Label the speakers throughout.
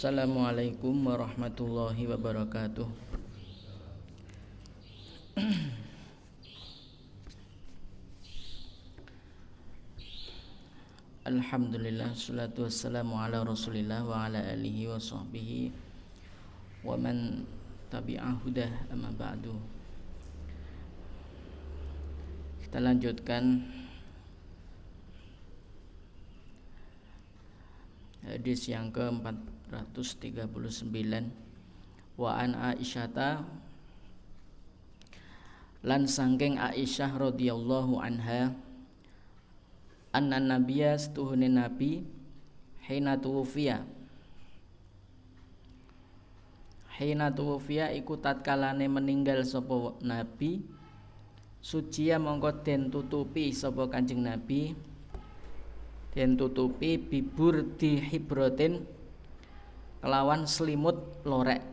Speaker 1: Assalamualaikum warahmatullahi wabarakatuh. Alhamdulillah, salatu wassalamu ala rasulillah wa ala alihi wa sahbihi wa man tabi'ah hudah, amma ba'du. Kita lanjutkan hadis yang ke-439. Wa an Aisyata, lan sangking Aisyah radhiyallahu anha, anna nabiyya setuhune nabi hina tuwfiya iku tatkalane meninggal sapa nabi, suciya mongko den tutupi sapa Kanjeng Nabi, den tutupi bibur di hibrotin kelawan selimut lorek.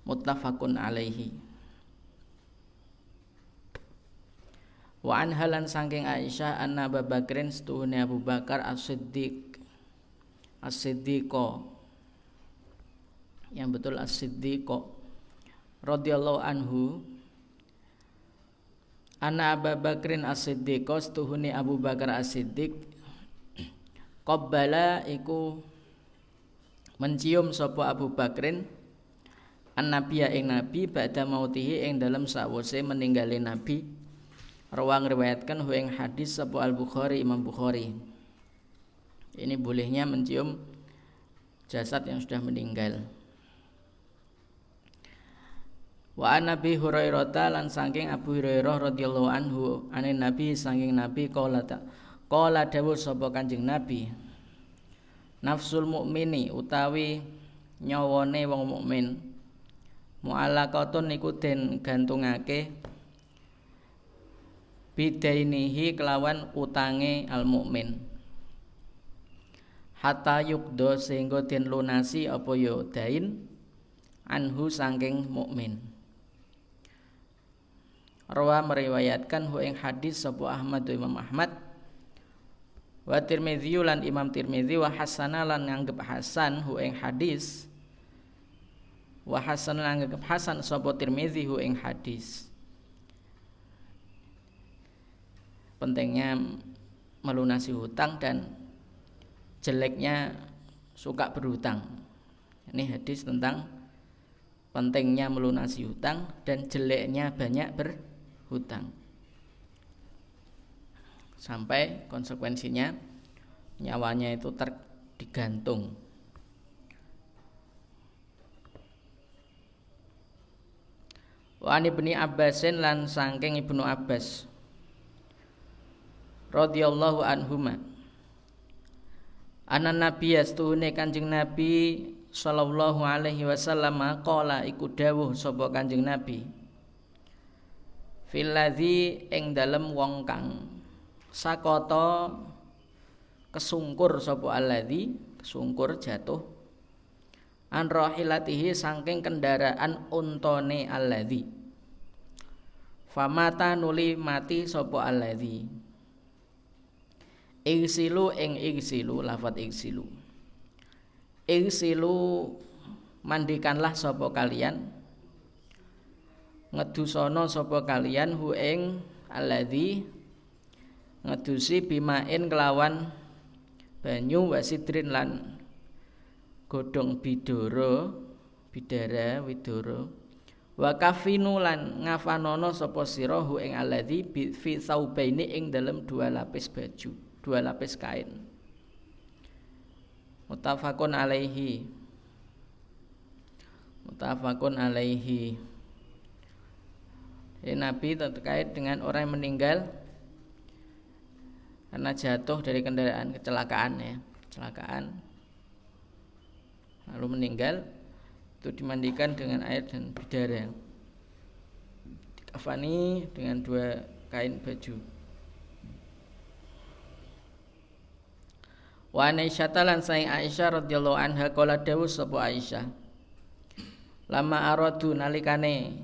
Speaker 1: Muttafaqun alaihi. Wa an halan saking Aisyah anna Abu Bakrin setuhune Abu Bakar as-Siddiqo, yang betul as-Siddiqo radhiyallahu anhu, anna Abu Bakrin as-Siddiqo setuhune Abu Bakar as-Siddiq qabbala iku mencium sapa Abu Bakrin an-nabiyya ing nabi ba'da mautihi ing dalem sawise meninggali nabi. Rawang riwayatkan hu ing hadis sapa Al-Bukhari, Imam Bukhari. Ini bolehnya mencium jasad yang sudah meninggal. Wa an Nabi Hurairah lan saking Abu Hurairah radhiyallahu anhu anin Nabi saking Nabi qala dawuh sapa Kanjeng Nabi, nafsul mukmini utawi nyawane wong mukmin mu'allaqatun niku den gantungake bidainihi kelawan utange al mukmin, hatta yukdo sehingga den lunasi apa ya dain anhu saking mukmin. Rawa meriwayatkan hu ing hadis sapa Ahmad Imam Ahmad wa Tirmidzi lan Imam Tirmidzi wa hasana lan nganggep hasan hu ing hadis, wa hasan lan nganggep hasan sapa Tirmidzi hu ing hadis. Pentingnya melunasi hutang dan jeleknya suka berhutang. Ini hadis tentang pentingnya melunasi hutang dan jeleknya banyak berhutang, sampai konsekuensinya nyawanya itu digantung. Wa an Ibnu Abbasin lan saking Ibnu Abbas radhiyallahu anhuma, anan nabi astuhune Kanjeng Nabi sallallahu alaihi wasallam qala iku dawuh sapa Kanjeng Nabi, fil ladzi ing dalem wong kang sakata kesungkur sapa alladzi, kesungkur jatuh, an rahilatihi saking kendaraan untone alladzi, famata nuli mati sapa alladzi. Igsilu ing igsilu, lafat igsilu mandikanlah sapa kalian, ngedusono sapa kalian hu ing alladzi, ngedusi bimain kelawan banyu, wasidrin lan godhong bidara widara, wa kafinu lan ngafanono sapa sira hu ing alladzi fi saubaini ing dalem dua lapis baju, dua lapis kain. Muttafaqun alaihi. Ini Nabi terkait dengan orang yang meninggal karena jatuh dari kendaraan, kecelakaan lalu meninggal, itu dimandikan dengan air dan bidara, dikafani dengan dua kain baju. Wa Aisyah lan saing Aisyah radhiyallahu anha qala dawuh sapa Aisyah, lama aradu nalikane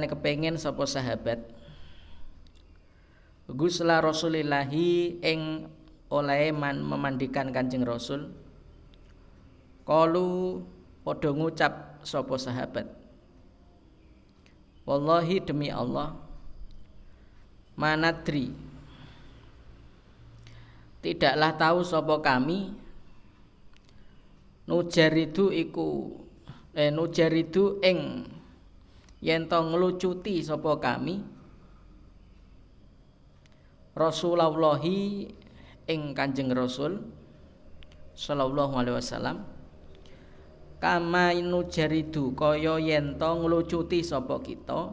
Speaker 1: kepengin sapa sahabat Gusla Rasulillahi ing oleh memandikan Kanjeng Rasul. Qalu padha ngucap sapa sahabat, wallahi demi Allah, manadri, tidaklah tahu sapa kami, nujaridu ing yen to nglucuti sapa kami Rasulullahi ing Kanjeng Rasul sallallahu alaihi wasallam, kama nujaridu kaya yen to nglucuti sapa kita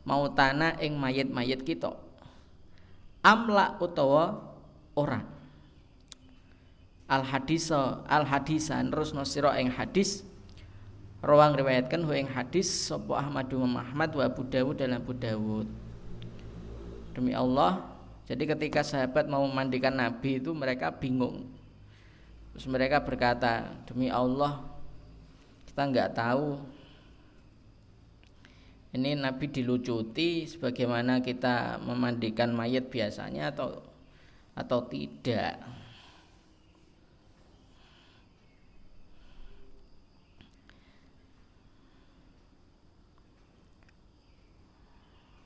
Speaker 1: mautana ing mayit-mayit kita, amla utawa ora. Al hadisan terusno sira ing hadis, rawang riwayatkan ing hadis sapa Ahmad wa Abu Dawud dan Abu Dawud. Demi Allah, jadi ketika sahabat mau memandikan Nabi itu mereka bingung. Terus mereka berkata, demi Allah, kita nggak tahu ini Nabi dilucuti sebagaimana kita memandikan mayat biasanya atau tidak.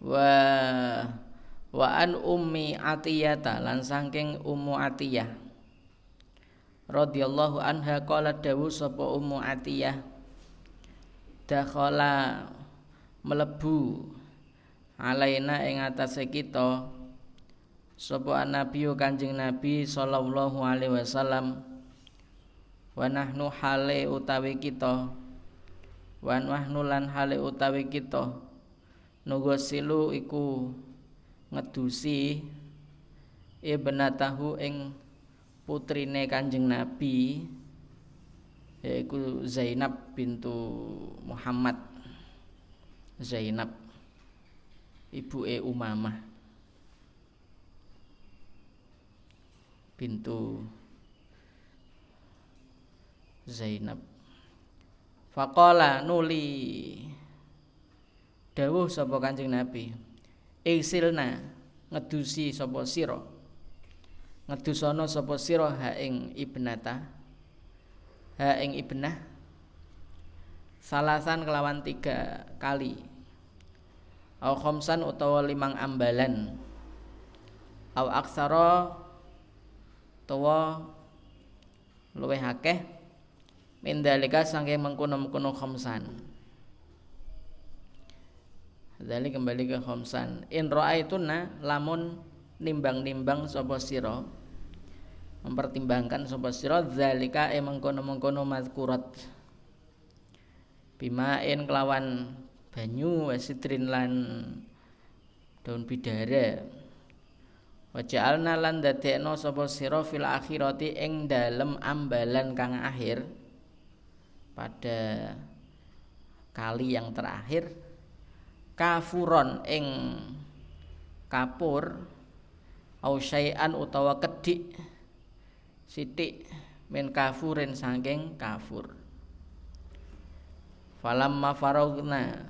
Speaker 1: Wa an ummi Atiyata, lan saking Ummu Atiyah radhiyallahu anha qalat dawu sapa Ummu Atiyah, dakhala melebu alaina ing atase kita sapa Nabi Kanjeng Nabi sallallahu alaihi wasallam, wa nahnu hale utawi kita, wa nahnu lan hale utawi kita nugosilu iku ngedusi ibnatahu ing putrine Kanjeng Nabi, yaitu Zainab bintu Muhammad. Zainab ibuke Umamah bintu Zainab. Faqala nuli dawuh sapa Kanjeng Nabi, isilna ngedusi sapa sira, ngedusana sapa sira ha ing ibnata, ha ing ibnah, salasan kelawan 3 kali, au khamsan utawa 5 ambalan, au aksara utawa luwih akeh, mindalika saking mengkono-mengkono khamsan. Dali kembali ke khamsan. In ra'aituna, lamun nimbang-nimbang sapa sira, mempertimbangkan sapa sira, zalika mengkono-mengkono mazkurat, bimain kelawan banyu, wasidrin lan daun bidara, wa ja'alna lan dadekno sapa sira fil akhirati ing dalem ambalan kang akhir, pada kali yang terakhir, kafuron ing kapur, au syai'an utawa kedik sithik min kafurin saking kafur. Falamma faragna,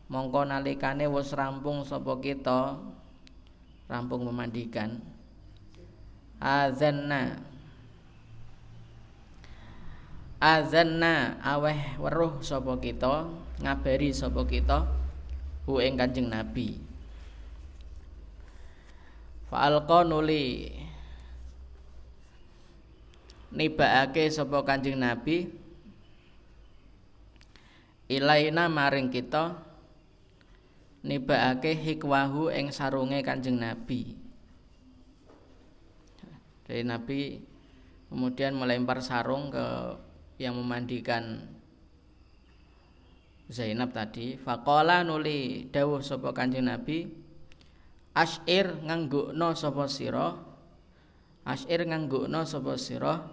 Speaker 1: mongko nalikane wis rampung sapa kita, rampung memandikan, azanna aweh weruh sapa kita, ngabari sapa kita hu ing Kanjeng Nabi. Fa'alqa nuli nibaake sapa Kanjeng Nabi ilaina maring kita, nibaake hikwahu ing sarunge Kanjeng Nabi. Dari Nabi kemudian melempar sarung ke yang memandikan Zainab tadi. Faqala nuli dawuh sapa Kanjeng Nabi, asyir nganggukna sapa sira, asyir nganggukna sapa sira,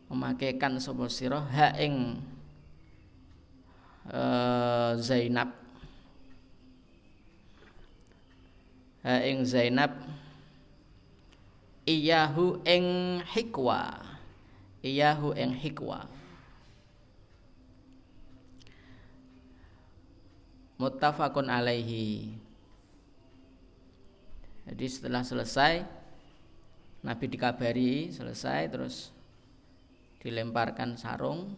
Speaker 1: memakekan sapa sira ha ing Zainab, ha ing Zainab, iyahu ing hikwa, iyahu ing hikwa. Muttafaqun alaihi. Jadi setelah selesai Nabi dikabari selesai, terus dilemparkan sarung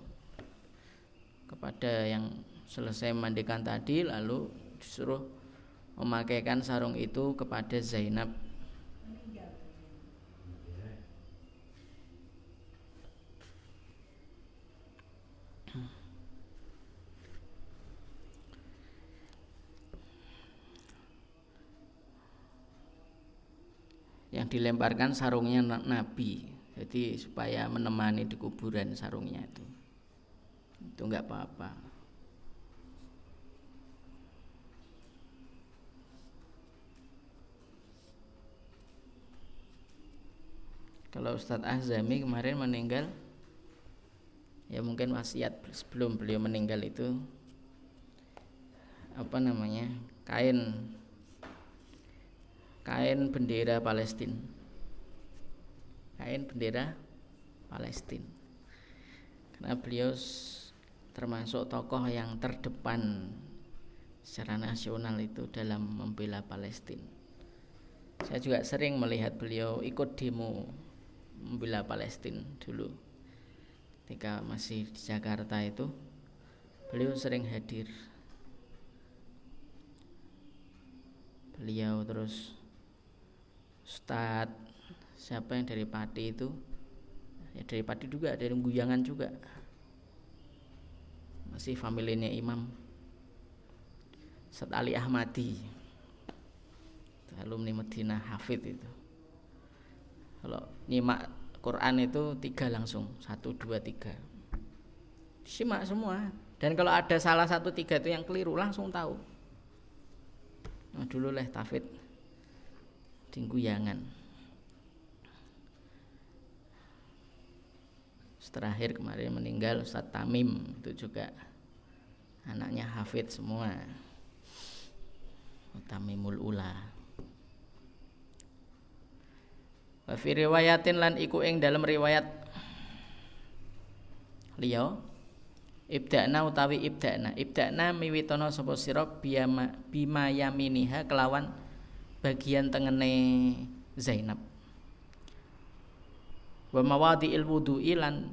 Speaker 1: kepada yang selesai memandikan tadi, lalu disuruh memakaikan sarung itu kepada Zainab. Yang dilemparkan sarungnya Nabi, jadi supaya menemani di kuburan sarungnya itu nggak apa-apa. Kalau Ustadz Azami kemarin meninggal, ya mungkin wasiat sebelum beliau meninggal itu kain bendera Palestina. Kain bendera Palestina. Karena beliau termasuk tokoh yang terdepan secara nasional itu dalam membela Palestina. Saya juga sering melihat beliau ikut demo membela Palestina dulu. Ketika masih di Jakarta itu, beliau sering hadir. Beliau terus Ustadz siapa yang dari Pati itu, ya dari Pati juga, dari Guyangan juga, masih familinya Imam Ustadz Ali Ahmadi, alumni Medina Hafid itu. Kalau nyimak Quran itu 3 langsung, 1, 2, 3 simak semua. Dan kalau ada salah 1, 3 itu yang keliru langsung tahu. Nah, dulu leh Tafid di Guyangan. Terakhir kemarin meninggal Ustadz Tamim, itu juga anaknya Hafid semua, Tamimul Ula. Wa fi riwayatin lan iku ing dalam riwayat liya, ibda'na utawi ibda'na miwitono sapa sira bima yaminiha kelawan bagian tengene Zainab. Wa mawadhi'il wudu'i lan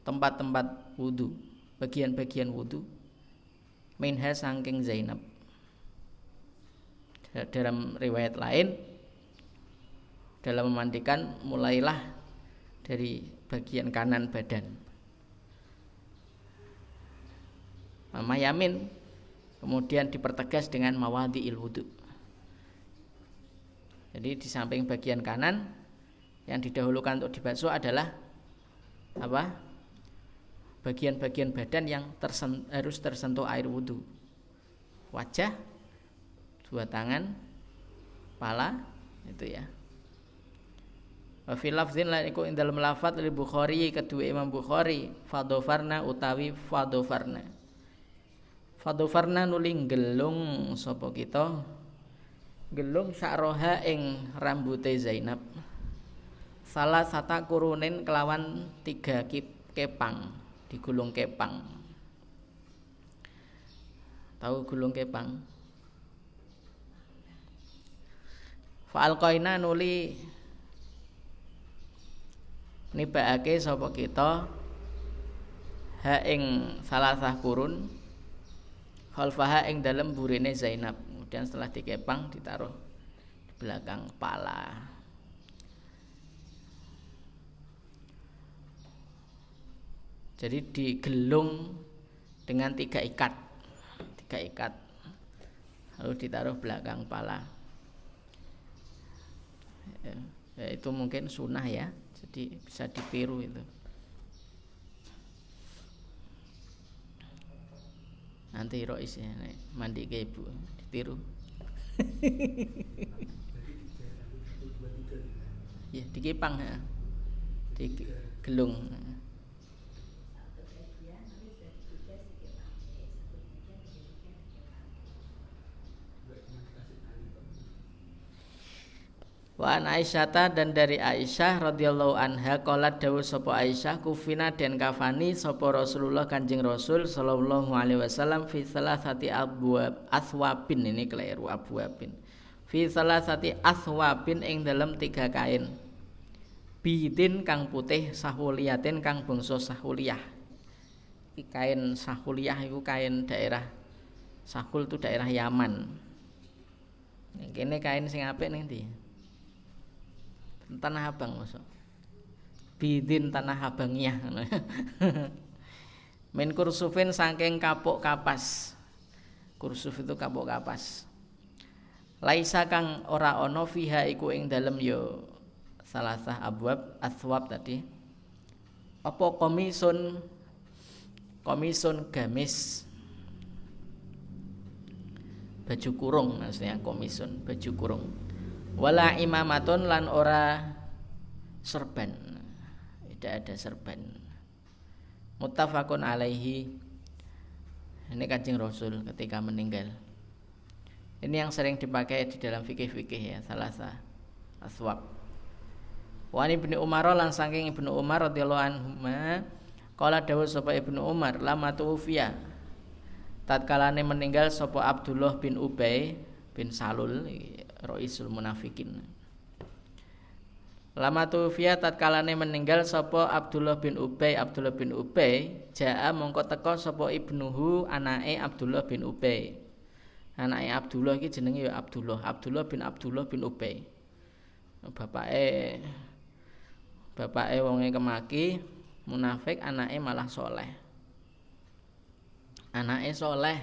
Speaker 1: tempat-tempat wudu, bagian-bagian wudu minha saking Zainab. Dalam riwayat lain, dalam memandikan mulailah dari bagian kanan badan. Mama yamin kemudian dipertegas dengan mawadhi'il wudu. Jadi di samping bagian kanan yang didahulukan untuk dibasuh adalah apa? Bagian-bagian badan yang harus tersentuh air wudu. Wajah, 2 tangan, kepala, itu ya. Wa fi lafzin lan iku ing dalem lafaz li Bukhari kedua Imam Bukhari, fadofarna utawi fadofarna. Fadofarna nuling gelung sapa kita, gelung sakroha ing rambute Zainab. Salah sata kurunin kelawan 3 kepang, digulung kepang. Tahu gulung kepang? Fa'alqaina nuli nibakake sapa kita ha ing salasah kurun khalfaha ing dalem burine Zainab. Kemudian setelah dikepang ditaruh di belakang kepala. Jadi digelung dengan 3 ikat, lalu ditaruh belakang kepala. Ya, itu mungkin sunnah ya, jadi bisa ditiru itu. Nanti Rois ya, mandi ke ibu ditiru. Ya dikepang ya, digelung. Wa an Aisyata dan dari Aisyah radhiyallahu anha qalat dawuh sapa Aisyah kufina den kafani sapa Rasulullah Kanjeng Rasul sallallahu alaihi wasallam fi salasati abwab aswabin, ini keliru abwabin, fi salasati aswabin ing dalem 3 kain bidin kang putih sahuliyatin kang bangsa sahuliyah. Iki kain sahuliyah iku kain daerah Sahul itu daerah Yaman. Kene kain sing apik ning ndi? Tanah Abang mosok. Bidin Tanah Abangiyah ngono. Min kursufin saking kapuk kapas. Kursuf itu kapuk kapas. Laisa kang ora ana fiha iku ing dalem ya salasah abwab aswab tadi. Apa komisun gamis baju kurung, maksudnya komisun baju kurung. Wala imamatun lan ora serban, tidak ada serban. Muttafaqun alaihi. Ini Kanjeng Rasul ketika meninggal. Ini yang sering dipakai di dalam fikih-fikih ya, salasa aswab. Wa Ibnu Umar lan saking Ibnu Umar radhiyallahu anhu qala dawuh sapa Ibnu Umar lama tufiya tatkalane meninggal sapa Abdullah bin Ubay bin Salul Raisul Munafikin. Lama tufiya tatkalane meninggal sapa Abdullah bin Ubay jaa mongko teka sapa ibnuhu anake Abdullah bin Ubay. Anake Abdullah iki jenenge ya Abdullah bin Ubay. Bapake wonge kemaki munafik, anake malah soleh. Anake soleh,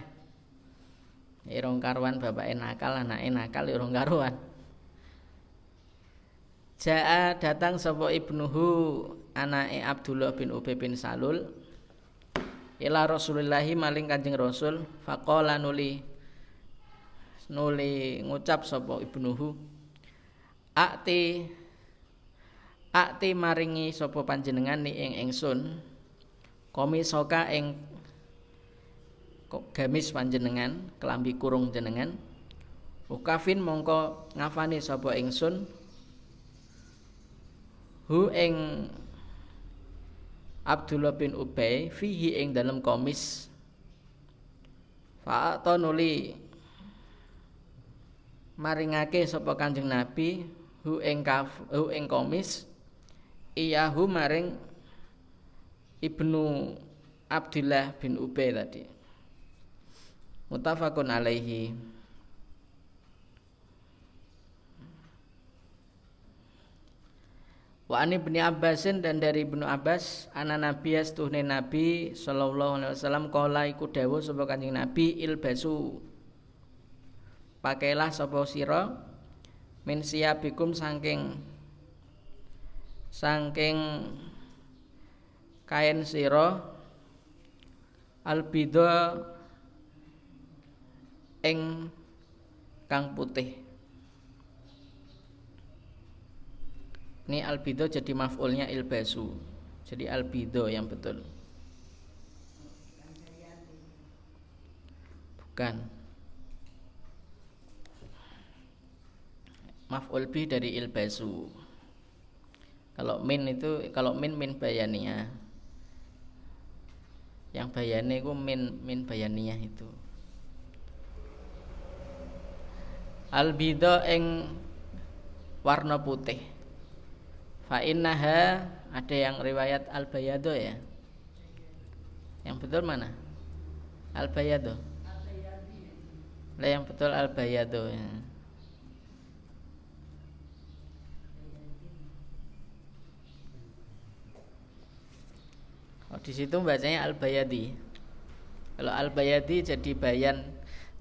Speaker 1: irung karuan, bapake nakal, anake nakal irung karuan. Jaa datang sapa ibnuhu anake Abdullah bin Ubay bin Salul ila Rasulillahi maling Kanjeng Rasul faqala nuli ngucap sapa ibnuhu akti maringi sapa panjenengan ni ing ingsun komisoka ing gamis panjenengan kelambi kurung jenengan ukafin mongko ngafani sapa ingsun hu ing Abdullah bin Ubay fihi ing dalam komis fa'ata nuli maringake sapa Kanjeng Nabi hu ing komis iyahu maring Ibnu Abdullah bin Ubay tadi. Muttafaqun alaihi. Wa an Ibnu Abbasin dan dari Ibnu Abbas ana Nabi astuhne Nabi sallallahu alaihi wasallam kala iku dawuh sapa Kanjeng Nabi ilbasu pakailah sapa sira min siyabikum saking kain sira albidha ing kang putih. Ini albidho jadi maf'ulnya ilbasu. Jadi albidho yang betul. Bukan. Maf'ul bih dari ilbasu. Kalau min bayaniyah. Yang bayaniyah itu min bayaniyah itu. Albidho ing warna putih. Fa innaha ada yang riwayat al-bayado ya. Yang betul mana? Al-bayado. Lah yang betul al-bayado ya. Oh, di situ bacanya al-bayadi. Kalau al-bayadi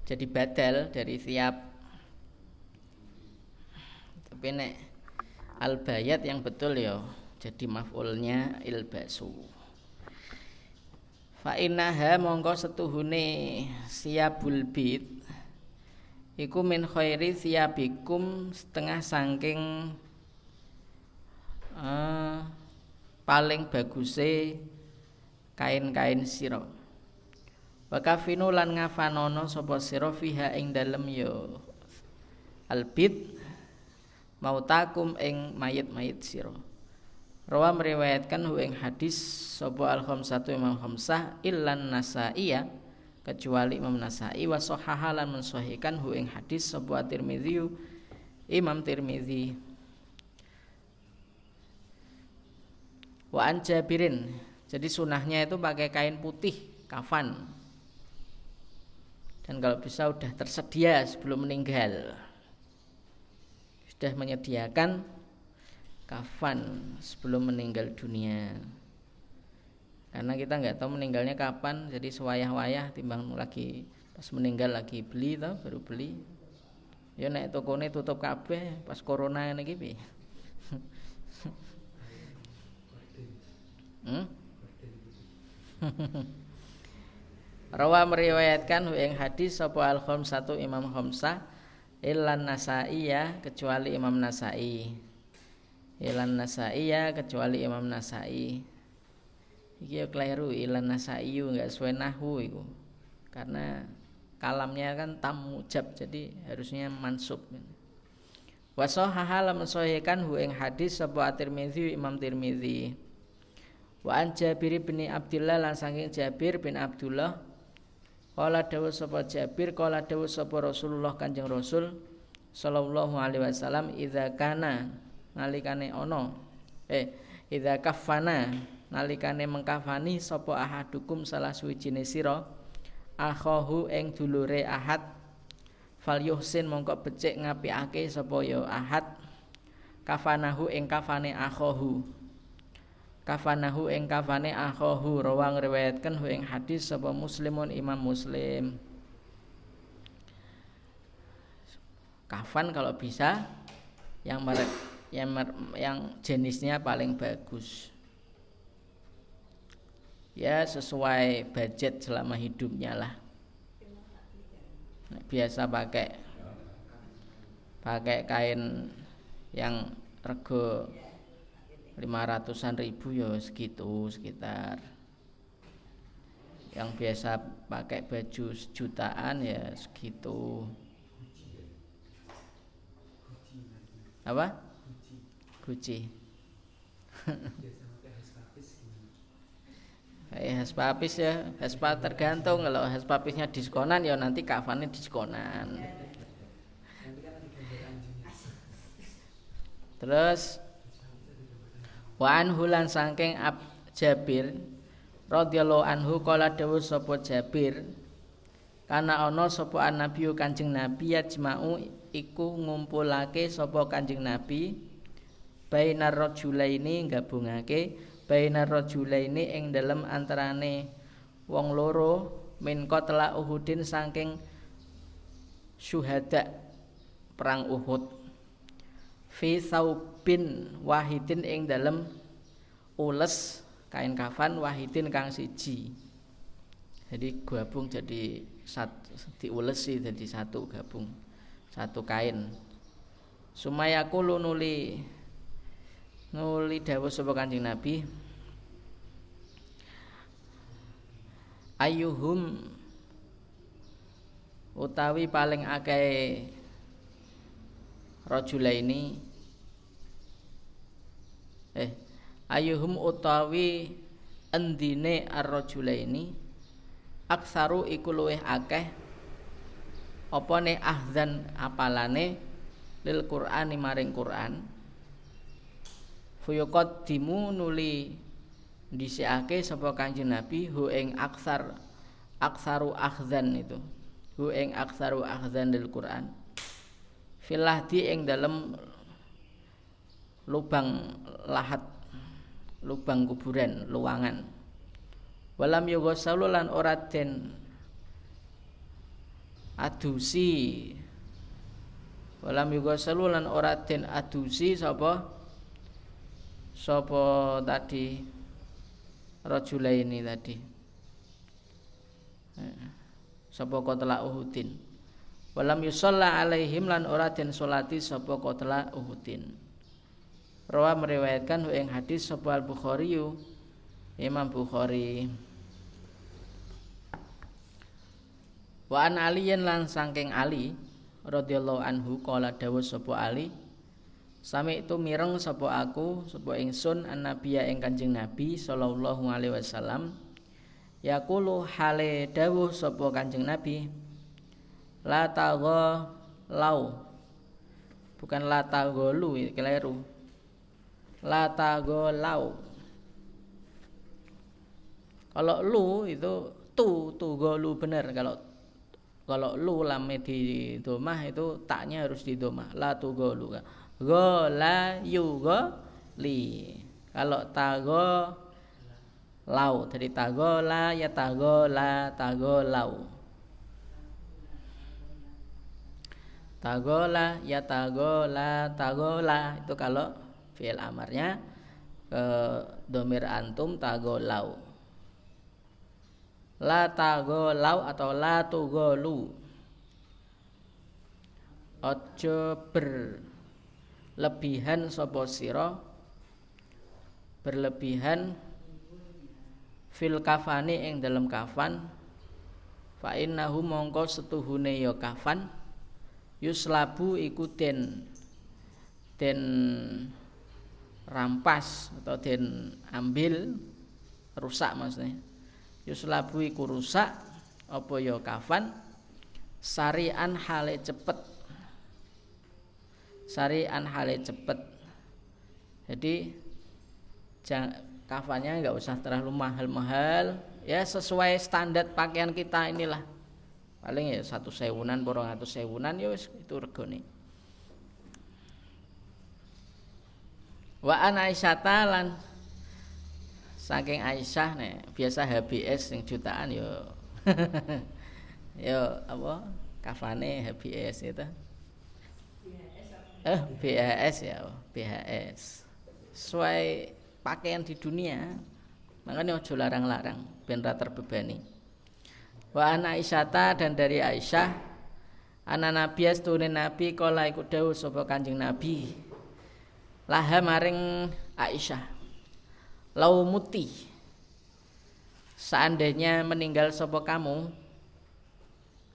Speaker 1: jadi badal dari siap. Tapi nek al-bayat yang betul ya jadi maf'ulnya ilbasu. Fa innaha mongko setuhune siyabul bid iku min khairi siyabikum setengah saking paling baguse kain-kain sira. Wa kafinu lan ngafanono sapa sira fiha ing dalem ya albid mautakum ing mayit-mayit sira. Rawa meriwayatkan hu ing hadis sapa al-khamsatu Imam Khamsah illan Nasaiyah kecuali Imam Nasai wa sahaha lan mensahihkan hu ing hadis sapa Tirmidzi Imam Tirmidzi. Wa an Jabirin. Jadi sunahnya itu pakai kain putih, kafan. Dan kalau bisa udah tersedia sebelum meninggal. Sudah menyediakan kafan sebelum meninggal dunia. Karena kita nggak tahu meninggalnya kapan, jadi sewayah-wayah timbang lagi pas meninggal lagi beli tau, baru beli. Ya nek tokone tutup kabeh pas corona ngene iki piye? Rawa meriwayatkan ing hadis sapa al-khamsatu Imam Khamsah illan Nasa'i ya kecuali Imam Nasa'i. Illan Nasa'i ya kecuali Imam Nasa'i. Iki ya keliru illan Nasa'i enggak sesuai nahwu iku. Karena kalamnya kan tam mujab jadi harusnya mansub. Wa sahaha lam sahihkan hu ing hadis sapa Tirmidzi Imam Tirmidzi. Wa an Jabir bin Abdullah lan saking Jabir bin Abdullah qala dawuh sapa Jabir qala dawuh sapa Rasulullah Kanjeng Rasul sallallahu alaihi wasallam idza kana nalikane ana idza kafana nalikane mengkafani sapa ahadukum salah suwijine sira akhahu ing dulure ahad fal yuhsin mongko becik ngapikake sapa ya ahad kafanahu ing kafane akhahu kafanahu ing kafane akhahu rawang riwayatkan hu ing hadis sapa Muslimun Imam Muslim. Kafan kalau bisa yang jenisnya paling bagus. Ya sesuai budget selama hidupnya lah. Biasa pakai kain yang rego 500-an ribu ya segitu sekitar. Yang biasa pakai baju sejutaan ya segitu. Apa? Gucci. Haspapis ya, haspa tergantung kalau haspapisnya diskonan ya nanti kafannya diskonan. Terus wa anhu lan saking Jabir radhiyallahu anhu qala dawuh sapa Jabir kana ana sapa Nabi Kanjeng Nabi yajma'u iku ngumpulake sapa Kanjeng Nabi bainar rajulaini gabungake bainar rajulaini ing dalem antarane wong loro min qatla Uhudin saking syuhada perang Uhud fi saubin wahidin ing dalem ules kain kafan wahidin kang siji. Jadi gabung jadi diulesi jadi satu gabung satu kain. Sumayaqulu nuli dawuh sapa Kanjeng Nabi ayyuhum utawi paling akeh rajulaini ayyuhum utawi endine ar-rajulaini aksaru iku luweh akeh opone ahzan apalane lil Qur'ani maring Qur'an fuyuqaddimu nuli dhisikake sapa Kanjeng Nabi hu ing aksaru ahzan itu hu ing aksaru ahzan lil Qur'an filahdi ing dalem lubang lahat lubang kuburan luwangan walam yughsalu lan ora den adusi walam yughsalu lan ora den adusi sapa tadi rajulaini tadi sapa qatla Uhudin walam yusalla alaihim lan ora den salati sapa qatla Uhudin. Rawa meriwayatkan ing hadis sapa Al-Bukhari Imam Bukhari. Wa an aliyan lan saking Ali radhiyallahu anhu qala dawuh sapa Ali sami itu mireng sapa aku sapa ingsun annabiya ing Kanjeng Nabi sallallahu alaihi wasallam yaqulu hale dawuh sapa Kanjeng Nabi la tagha lau bukan la tagolu, keliru. La tagolau. Kalau lu itu tu golu benar. Kalau lu lamnya di domah itu taknya harus di domah. La tu golu. Go la yu go li. Kalau tago lau dari tago la ya tago la tago lau. Tago la ya tago la tago la itu kalau fi'il amarnya ke domir antum tago lau. La tago lau atau la tugolu. Ojo berlebihan sapa sira, berlebihan fil kafani ing dalam kafan. Fa innahu mongko setuhune ya kafan yuslabu iku den rampas atau den ambil, rusak maksudnya. Yuslabu iku rusak apa ya kafan sarian hale cepet. Sarian hale cepet. Jadi kafannya enggak usah terlalu mahal-mahal, ya sesuai standar pakaian kita inilah. Paling ya 1.000-an, 200.000-an ya wis itu regane. Wa an Aisyata lan saking Aisyah nek biasa HBS sing jutaan yo yo apa kafane HBS itu BHS ya BHS sesuai pakaian di dunia, makanya ojo larang-larang ben ra terbebani. Wa an Aisyata dan dari Aisyah ana nabi astune nabi kala iku dawuh sapa Kanjeng Nabi laha maring Aisyah lau muti seandainya meninggal sapa kamu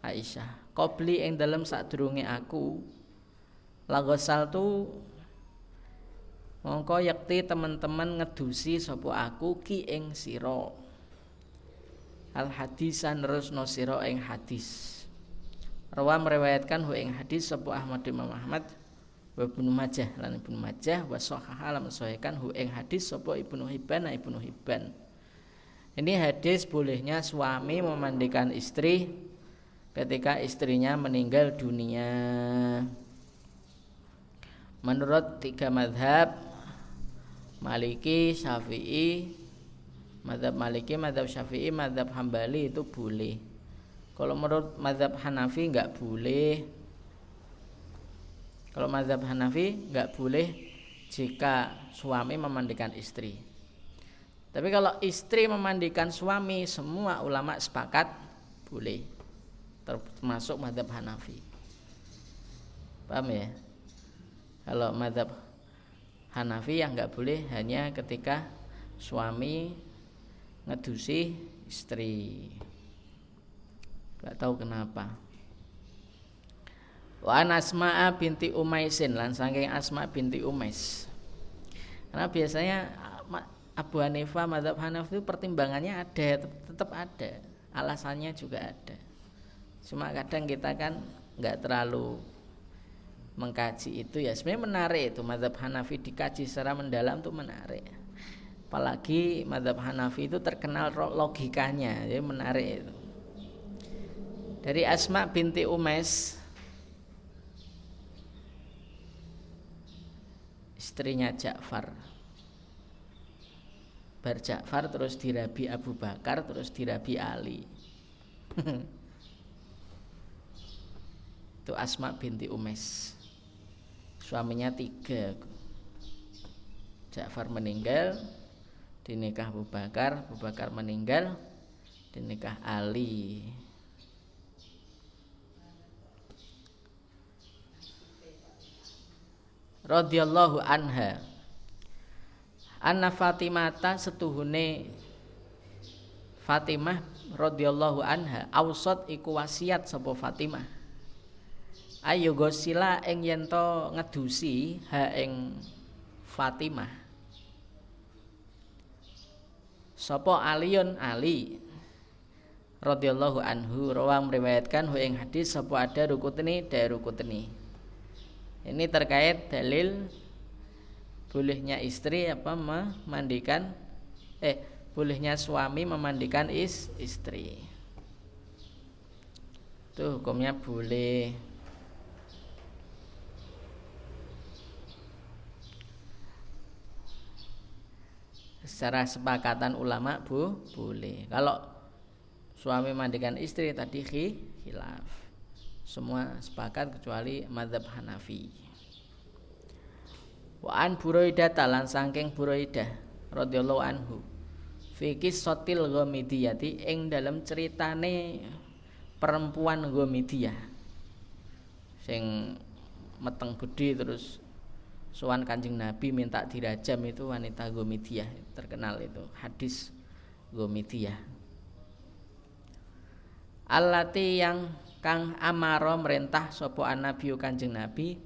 Speaker 1: Aisyah qabli ing dalem sadurunge aku lagosal tu mongko yakti teman-teman ngedusi sapa aku ki ing sira al hadisan rusno sira ing hadis. Rawa meriwayatkan hu ing hadis sapa Ahmad Imam Ahmad wa Ibnu Majah lan Ibnu Majah wa sahhaha lan sahihkan hu ing hadis sapa Ibnu Hibban. Ini hadis bolehnya suami memandikan istri ketika istrinya meninggal dunia. Menurut 3 mazhab Maliki, Syafi'i, mazhab Maliki, mazhab Syafi'i, mazhab Hambali itu boleh. Kalau menurut mazhab Hanafi enggak boleh. Kalau mazhab Hanafi enggak boleh jika suami memandikan istri. Tapi kalau istri memandikan suami, semua ulama sepakat boleh. Termasuk mazhab Hanafi. Paham ya? Kalau mazhab Hanafi yang enggak boleh hanya ketika suami ngedusi istri. Enggak tahu kenapa. Wa Asma binti Umaisin lan saking Asma binti Umais. Karena biasanya Abu Hanifah mazhab Hanafi itu pertimbangannya ada, tetap ada, alasannya juga ada. Cuma kadang kita kan enggak terlalu mengkaji itu ya. Sebenarnya menarik itu mazhab Hanafi dikaji secara mendalam itu menarik. Apalagi mazhab Hanafi itu terkenal logikanya, jadi menarik itu. Dari Asma binti Umais, istrinya Ja'far. Bar Ja'far terus dirabi Abu Bakar, terus dirabi Ali. Itu Asma binti Umais. Suaminya 3. Ja'far meninggal, dinikah Abu Bakar meninggal, dinikah Ali. Radhiyallahu anha anna Fatimata setuhune Fatimah radhiyallahu anha ausat iku wasiat sapa Fatimah ayo gosila ing yen to ngedusi ha ing Fatimah sapa Aliun Ali radhiyallahu anhu rawang meriwayatkan hu ing hadis sapa ada Rukutni. Ini terkait dalil bolehnya istri memandikan bolehnya suami memandikan istri. Itu hukumnya boleh. Secara sepakatan ulama boleh. Kalau suami mandikan istri tadi khilaf. Semua sepakat kecuali mazhab Hanafi. Wa an Buraidah lan saking Buraidah radhiyallahu anhu. Fi qissatil Ghamidiyati ing dalam ceritane perempuan Ghamidiyah sing meteng gede terus sowan Kanjeng Nabi minta dirajam, itu wanita Ghamidiyah, terkenal itu hadis Ghamidiyah. Allati yang kang amaro merintah sapa Nabi Kanjeng Nabi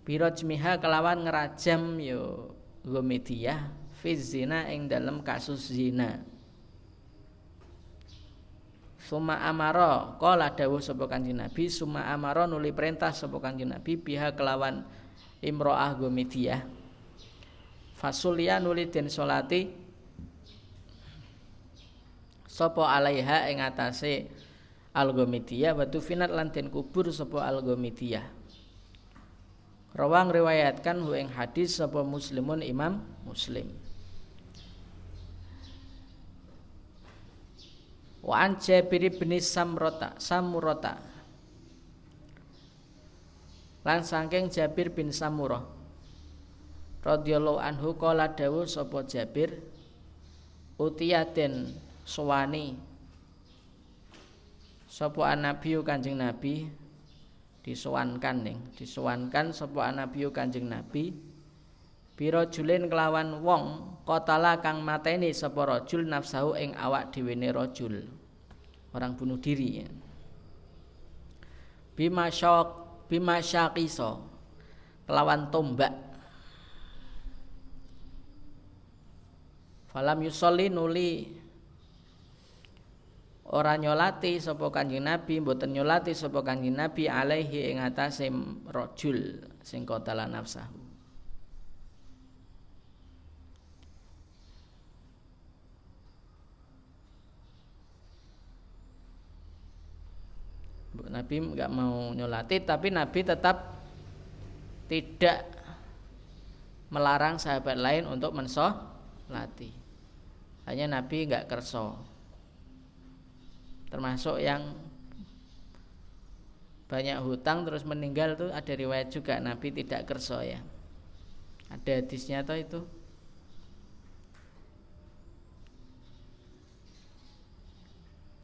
Speaker 1: birajmiha kelawan ngerajam yo Ghamidiyah fi zina ing dalam kasus zina. Suma amaro qala dawuh sapa Kanjeng Nabi, suma amaro nuli perintah sapa Kanjeng Nabi biha kelawan imro'ah Ghamidiyah fasulya nuli den salati sapa alaiha ing atase al-Ghamidiyah wa tufinat lan den kubur sapa al-Ghamidiyah. Rawang riwayatkan hu ing hadis sapa Muslimun Imam Muslim. Wa an Jabir bin Samurata lan saking Jabir bin Samurah radhiyallahu anhu qala dawuh sapa Jabir utiyaden sowani sapa Nabi Kanjeng Nabi disowankan sapa Nabi Kanjeng Nabi birajulin kelawan wong qatala kang mateni sapa rajul nafsahu ing awak dhewene rajul, orang bunuh diri ya. Bima syaqiso kelawan tombak. Falam yusolli nuli ora nyolati sapa Kanjeng Nabi, mboten nyolati sapa Kanjeng Nabi alaihi ing atase rajul sing qatala nafsahu. Nabi enggak mau nyolati, tapi Nabi tetap tidak melarang sahabat lain untuk mensolati. Hanya Nabi enggak kerso. Termasuk yang banyak hutang terus meninggal tuh ada riwayat juga Nabi tidak kerso ya. Ada hadisnya toh itu.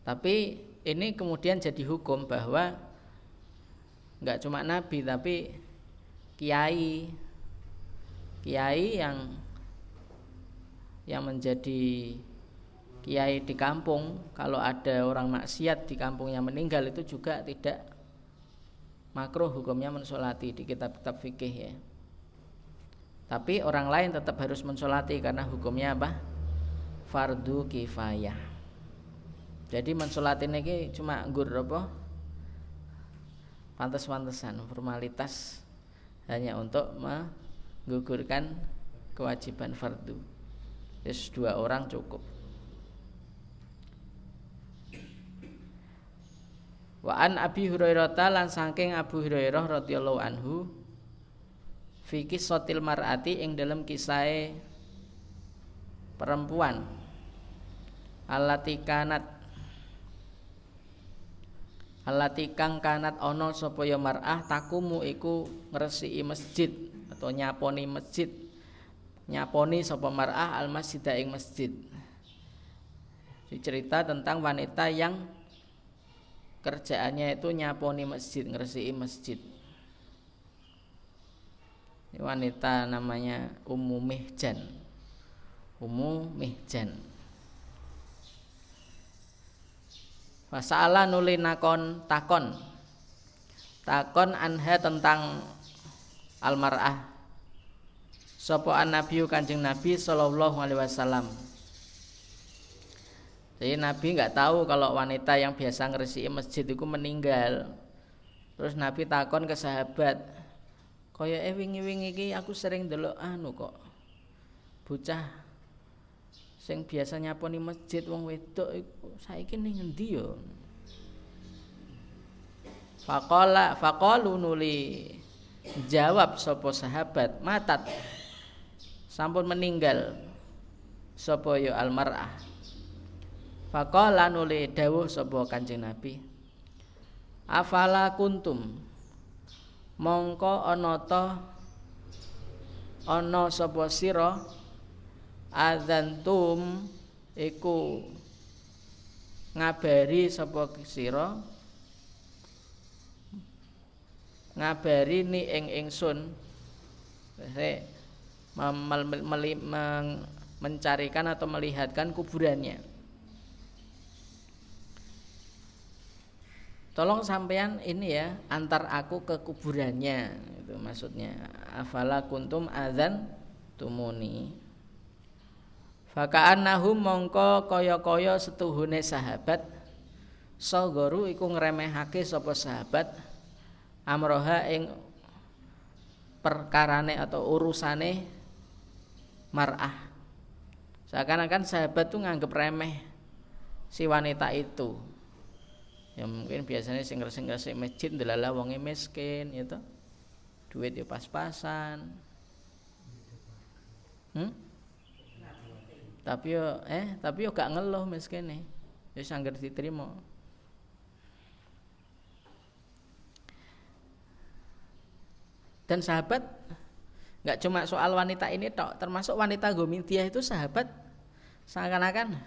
Speaker 1: Tapi ini kemudian jadi hukum bahwa enggak cuma Nabi tapi kiai yang menjadi kiai di kampung, kalau ada orang maksiat di kampungnya meninggal itu juga tidak makruh hukumnya mensolati di kitab-kitab fikih ya. Tapi orang lain tetap harus mensolati karena hukumnya apa? Fardu kifayah. Jadi mensolatin ini cuma nggur apa? Pantes-pantesan, formalitas hanya untuk menggugurkan kewajiban fardu. Yes, 2 orang cukup. Wa an Abi Hurairah lan saking Abu Hurairah radhiyallahu anhu fi qissatil mar'ati ing dalam kisahe perempuan allati kang kanat ana sapa ya mar'ah takumu iku ngresiki masjid atau nyaponi masjid, nyaponi sapa mar'ah al masjid ing masjid. Cerita tentang wanita yang kerjaannya itu nyaponi masjid, ngresiki masjid. Ini wanita namanya Ummu Mihjan. Fasa'ala nuli takon anha tentang almar'ah sapa Nabi Kanjeng Nabi sallallahu alaihi wasallam. Jadi Nabi enggak tahu kalau wanita yang biasa ngresiki masjid itu meninggal. Terus Nabi takon ke sahabat, Kaya wingi-wingi iki aku sering ndelok anu kok. Bocah sing biasa nyaponi masjid wong wedok iku saiki ning endi ya? Faqalu nuli jawab sapa sahabat matat sampun meninggal sapa ya almar'ah. Faqala nuli dawuh sapa Kanjeng Nabi, afala kuntum mongko ana sapa sira adzantum iku ngabari sapa sira ngabari ni ingsun mencarikan atau melihatkan kuburannya. Tolong sampean ini ya, antar aku ke kuburannya, itu maksudnya. Afala kuntum adzan tumuni. Faka'annahum mongko kaya-kaya setuhune sahabat sagaru iku ngremehake sapa sahabat amroha ing perkarane atau urusane mar'ah. Seakan-akan sahabat tuh nganggep remeh si wanita itu. Ya mungkin biasanya sing gresik-gresik masjid ndelala wonge miskin gitu. Duit ya pas-pasan. Tapi yo gak ngeluh miskine. Wis angger diterima. Dan sahabat gak cuma soal wanita ini tok, termasuk wanita Gomintiah itu sahabat seakan-akan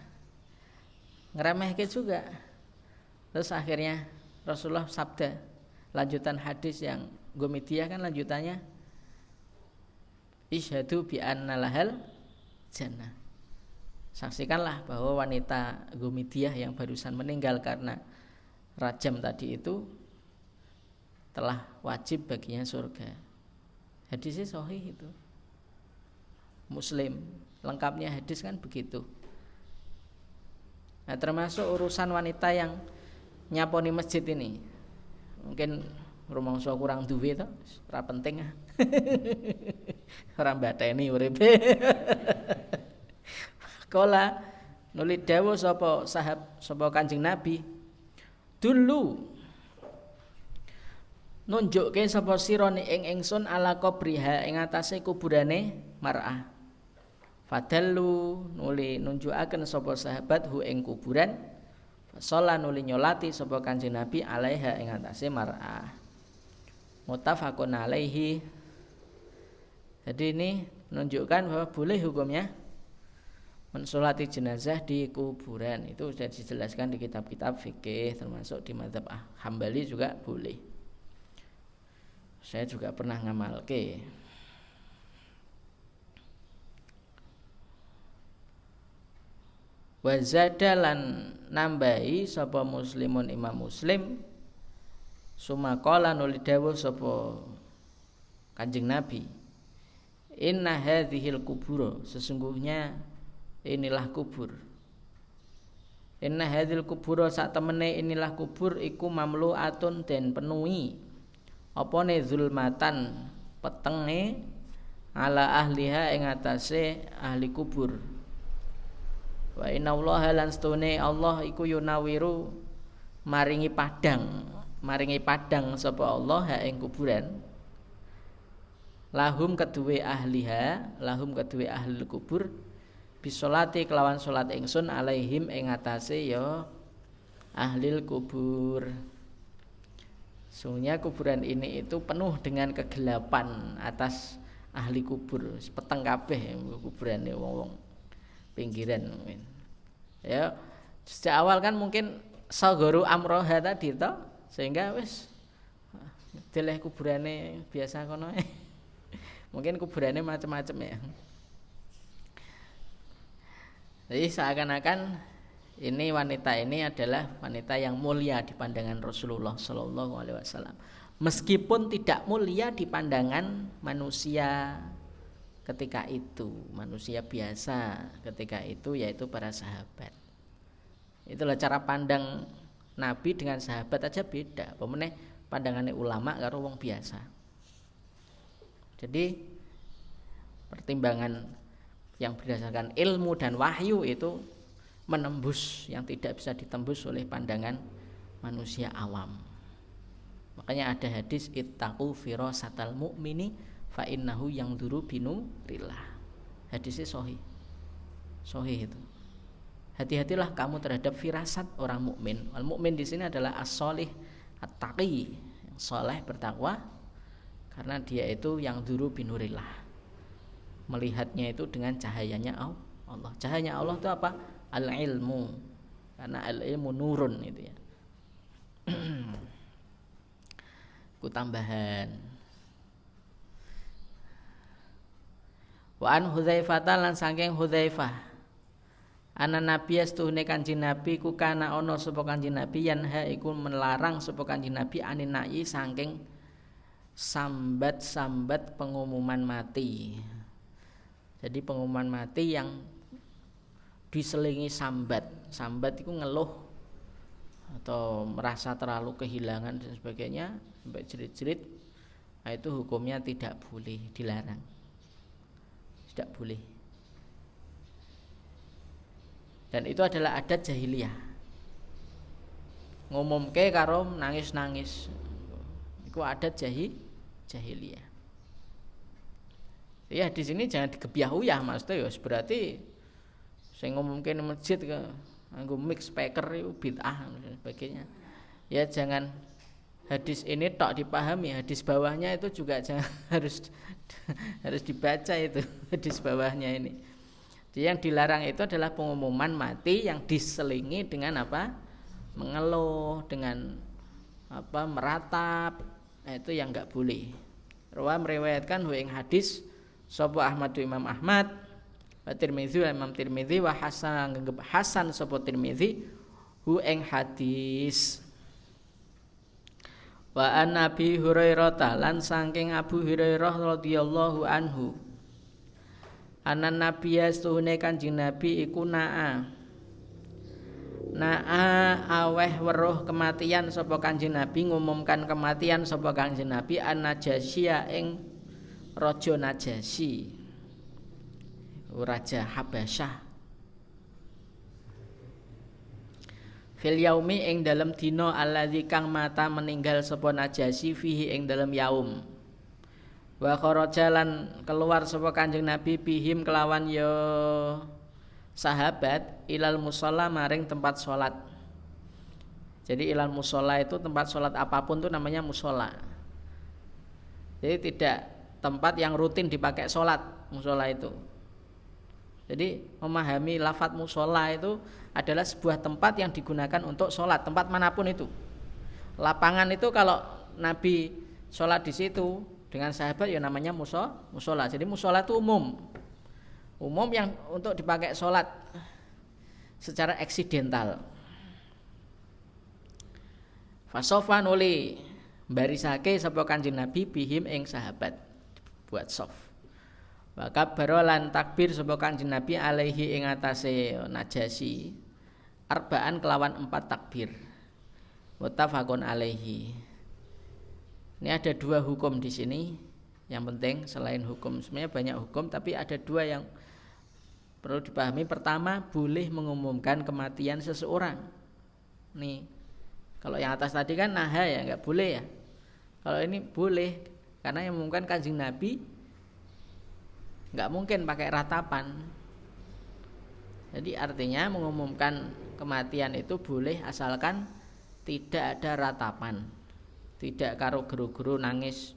Speaker 1: ngeremehke juga. Terus akhirnya Rasulullah sabda lanjutan hadis yang Gomitiyah kan lanjutannya isyhadu bi anna lahal jannah. Saksikanlah bahwa wanita Gomitiyah yang barusan meninggal karena rajam tadi itu telah wajib baginya surga. Hadisnya sahih itu. Muslim, lengkapnya hadis kan begitu. Nah, termasuk urusan wanita yang nyaponi masjid ini. Mungkin rumangsa kurang duwe to, ora penting ah. Ora mbateni uripe. Kala nuli dawuh sapa Kanjeng Nabi, dulu nunjukke sapa sira ing ingsun ala qabriha ing atase kuburane mar'ah. Fadallu nuli nunjukaken sapa sahabat hu ing kuburan. Sholat nuli nyolati sapa Kanjeng Nabi alaiha ing atase mar'ah. Muttafaqun alaihi. Jadi ini menunjukkan bahwa boleh hukumnya mensolati jenazah di kuburan. Itu sudah dijelaskan di kitab-kitab fikih, termasuk di mazhab Hambali juga boleh. Saya juga pernah ngamalke. Wa zadalan nambahi sapa muslimun imam muslim sumaqala nuli dawuh sapa Kanjeng Nabi, inna hadhil kubur, sesungguhnya inilah kubur. Inna hadhil kubur, sak temene inilah kubur iku mamlu'atun den penuhi apane zulmatan petenge ala ahliha ing atase ahli kubur. Wa inna Allaha lan stune Allah iku yunawiru maringi padang sapa Allah ha ing kuburan. Lahum kedue ahliha, lahum kedue ahli kubur bisolati kelawan salat ingsun alaihim ing atase ya ahli kubur. Sungguhnya kuburan ini itu penuh dengan kegelapan atas ahli kubur, peteng kabeh kuburane wong-wong pinggiran. Ya, sejak awal kan mungkin sagaru amroha tadi toh, sehingga wis deleh kuburane biasa kono. Mungkin kuburannya macam-macam ya. Jadi seakan-akan ini wanita ini adalah wanita yang mulia di pandangan Rasulullah Sallallahu Alaihi Wasallam. Meskipun tidak mulia di pandangan manusia ketika itu, manusia biasa ketika itu, yaitu para sahabat. Itulah cara pandang Nabi dengan sahabat aja beda. Pemeneh pandangannya ulama karo wong biasa. Jadi pertimbangan yang berdasarkan ilmu dan wahyu itu menembus yang tidak bisa ditembus oleh pandangan manusia awam. Makanya ada hadis ittaqu firasatal mu'mini fa innahu yangduru binurillah. Hadisnya sahih itu. Hati-hatilah kamu terhadap firasat orang mukmin. Al mukmin di sini adalah as-shalih at-taqi, yang saleh bertakwa, karena dia itu yang duru binurillah. Melihatnya itu dengan cahayanya Allah. Cahayanya Allah itu apa? Al-ilmu. Karena al-ilmu nurun itu ya. Ku tambahan. Wa an Hudzaifah lan saking Hudzaifah. Ana nabi astuhune Kanjeng Nabi ku kana ana sapa Kanjeng Nabi yanha iku melarang sapa Kanjeng Nabi anin na'i saking sambat-sambat pengumuman mati. Jadi pengumuman mati yang diselingi sambat. Sambat itu ngeluh atau merasa terlalu kehilangan dan sebagainya sampai jerit-jerit. Nah, itu hukumnya tidak boleh, dilarang. Tidak boleh. Dan itu adalah adat jahiliyah. Ngumumke karo nangis-nangis. Itu adat jahiliyah. Ya di sini jangan digebyah-uyah maksudnya ya berarti saya ngumumke di masjid ke nganggo mix speaker itu bid'ah dan sebagainya. Ya jangan hadis ini tok dipahami, hadis bawahnya itu juga jangan harus dibaca itu hadis bawahnya ini. Jadi yang dilarang itu adalah pengumuman mati yang diselingi dengan apa? Mengeluh, dengan apa? Meratap. Nah, itu yang enggak boleh. Rawa meriwayatkan ing hadis sapa Ahmad Imam Ahmad, wa Tirmizi Imam Tirmizi wa Hasan sapa Tirmizi hu ing hadis. Wa an Abi Hurairah lan saking Abu Hurairah radhiyallahu anhu. Anan Nabi astuhune Kanjeng Nabi iku naa aweh weruh kematian sapa Kanjeng Nabi, ngumumkan kematian sapa Kanjeng Nabi an-Najasyi ing Raja Najasyi, Raja Habasyah. Fil yaumi ing dalem dina alladzi kang mata meninggal sapa Najasyi fihi ing dalem yaum. Wa kharaja lan keluar sapa Kanjeng Nabi bihim kelawan ya sahabat ilal musalla maring tempat sholat. Jadi ilal musalla itu tempat sholat apapun itu namanya musalla. Jadi tidak tempat yang rutin dipakai sholat musalla itu. Jadi memahami lafadz musalla itu adalah sebuah tempat yang digunakan untuk sholat, tempat manapun itu. Lapangan itu kalau Nabi sholat di situ dengan sahabat ya namanya mushola. Jadi mushola itu umum yang untuk dipakai sholat secara eksidental. Fasofa nuli barisake sapa Kanjeng Nabi bihim ing sahabat buat sof. Wa kabbara lan takbir sapa Kanjeng Nabi alaihi ing atase Najasyi arba'an kelawan 4 takbir. Muttafaqun alaihi. Ini ada 2 hukum di sini yang penting selain hukum, sebenarnya banyak hukum tapi ada 2 yang perlu dipahami. Pertama, boleh mengumumkan kematian seseorang. Nih, kalau yang atas tadi kan naha ya, nggak boleh ya. Kalau ini boleh karena yang mengumumkan Kanjeng Nabi nggak mungkin pakai ratapan. Jadi artinya mengumumkan kematian itu boleh asalkan tidak ada ratapan. Tidak karo guru-guru nangis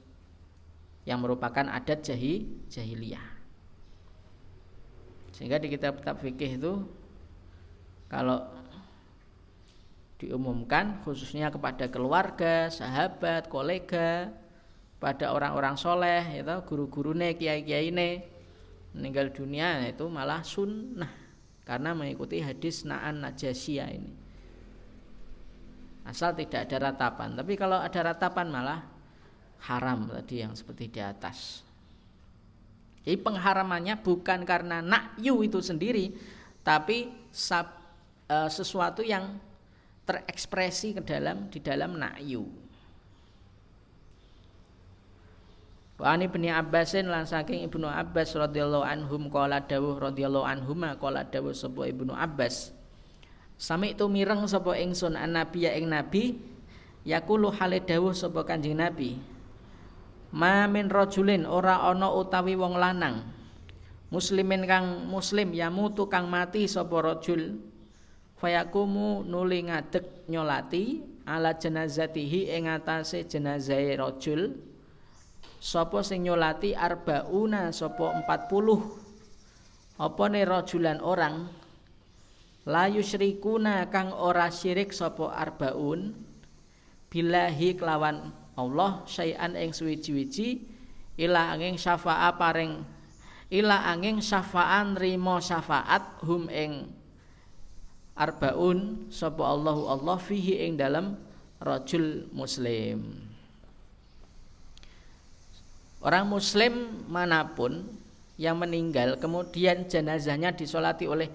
Speaker 1: yang merupakan adat jahiliyah. Sehingga di kitab-kitab fikih itu kalau diumumkan khususnya kepada keluarga, sahabat, kolega, pada orang-orang soleh, itu guru-gurune, kiai-kiaine meninggal dunia itu malah sunnah karena mengikuti hadis na'an Najasyi ini. Asal tidak ada ratapan. Tapi kalau ada ratapan malah haram tadi yang seperti di atas. Jadi pengharamannya bukan karena na'yu itu sendiri, tapi sesuatu yang terekspresi di dalam na'yu. Wa ani bin Abbasin lan saking Ibnu Abbas radhiyallahu anhum qala dawuh radhiyallahu anhuma qala dawuh sapa Ibnu Abbas sami tu mireng sapa ingsun annabi ya ing nabi yaqulu hale dawuh sapa Kanjeng Nabi ma min rajulin ora ana utawi wong lanang muslimin kang muslim yamutu kang mati sapa rajul fayakumu nuli ngadeg nyolati ala jenazatihi ing atase jenazahe rajul sapa sing nyolati arbauna sapa 40 apane rajulan orang la yusyrikuna kang ora syirik sapa arbaun billahi kelawan Allah syai'an ing suwi-wiji ila angin syafa'a paring ila angin syafa'an rimo syafaat hum ing arbaun sapa Allahu Allah fihi ing dalam rajul muslim. Orang muslim manapun yang meninggal kemudian jenazahnya disolati oleh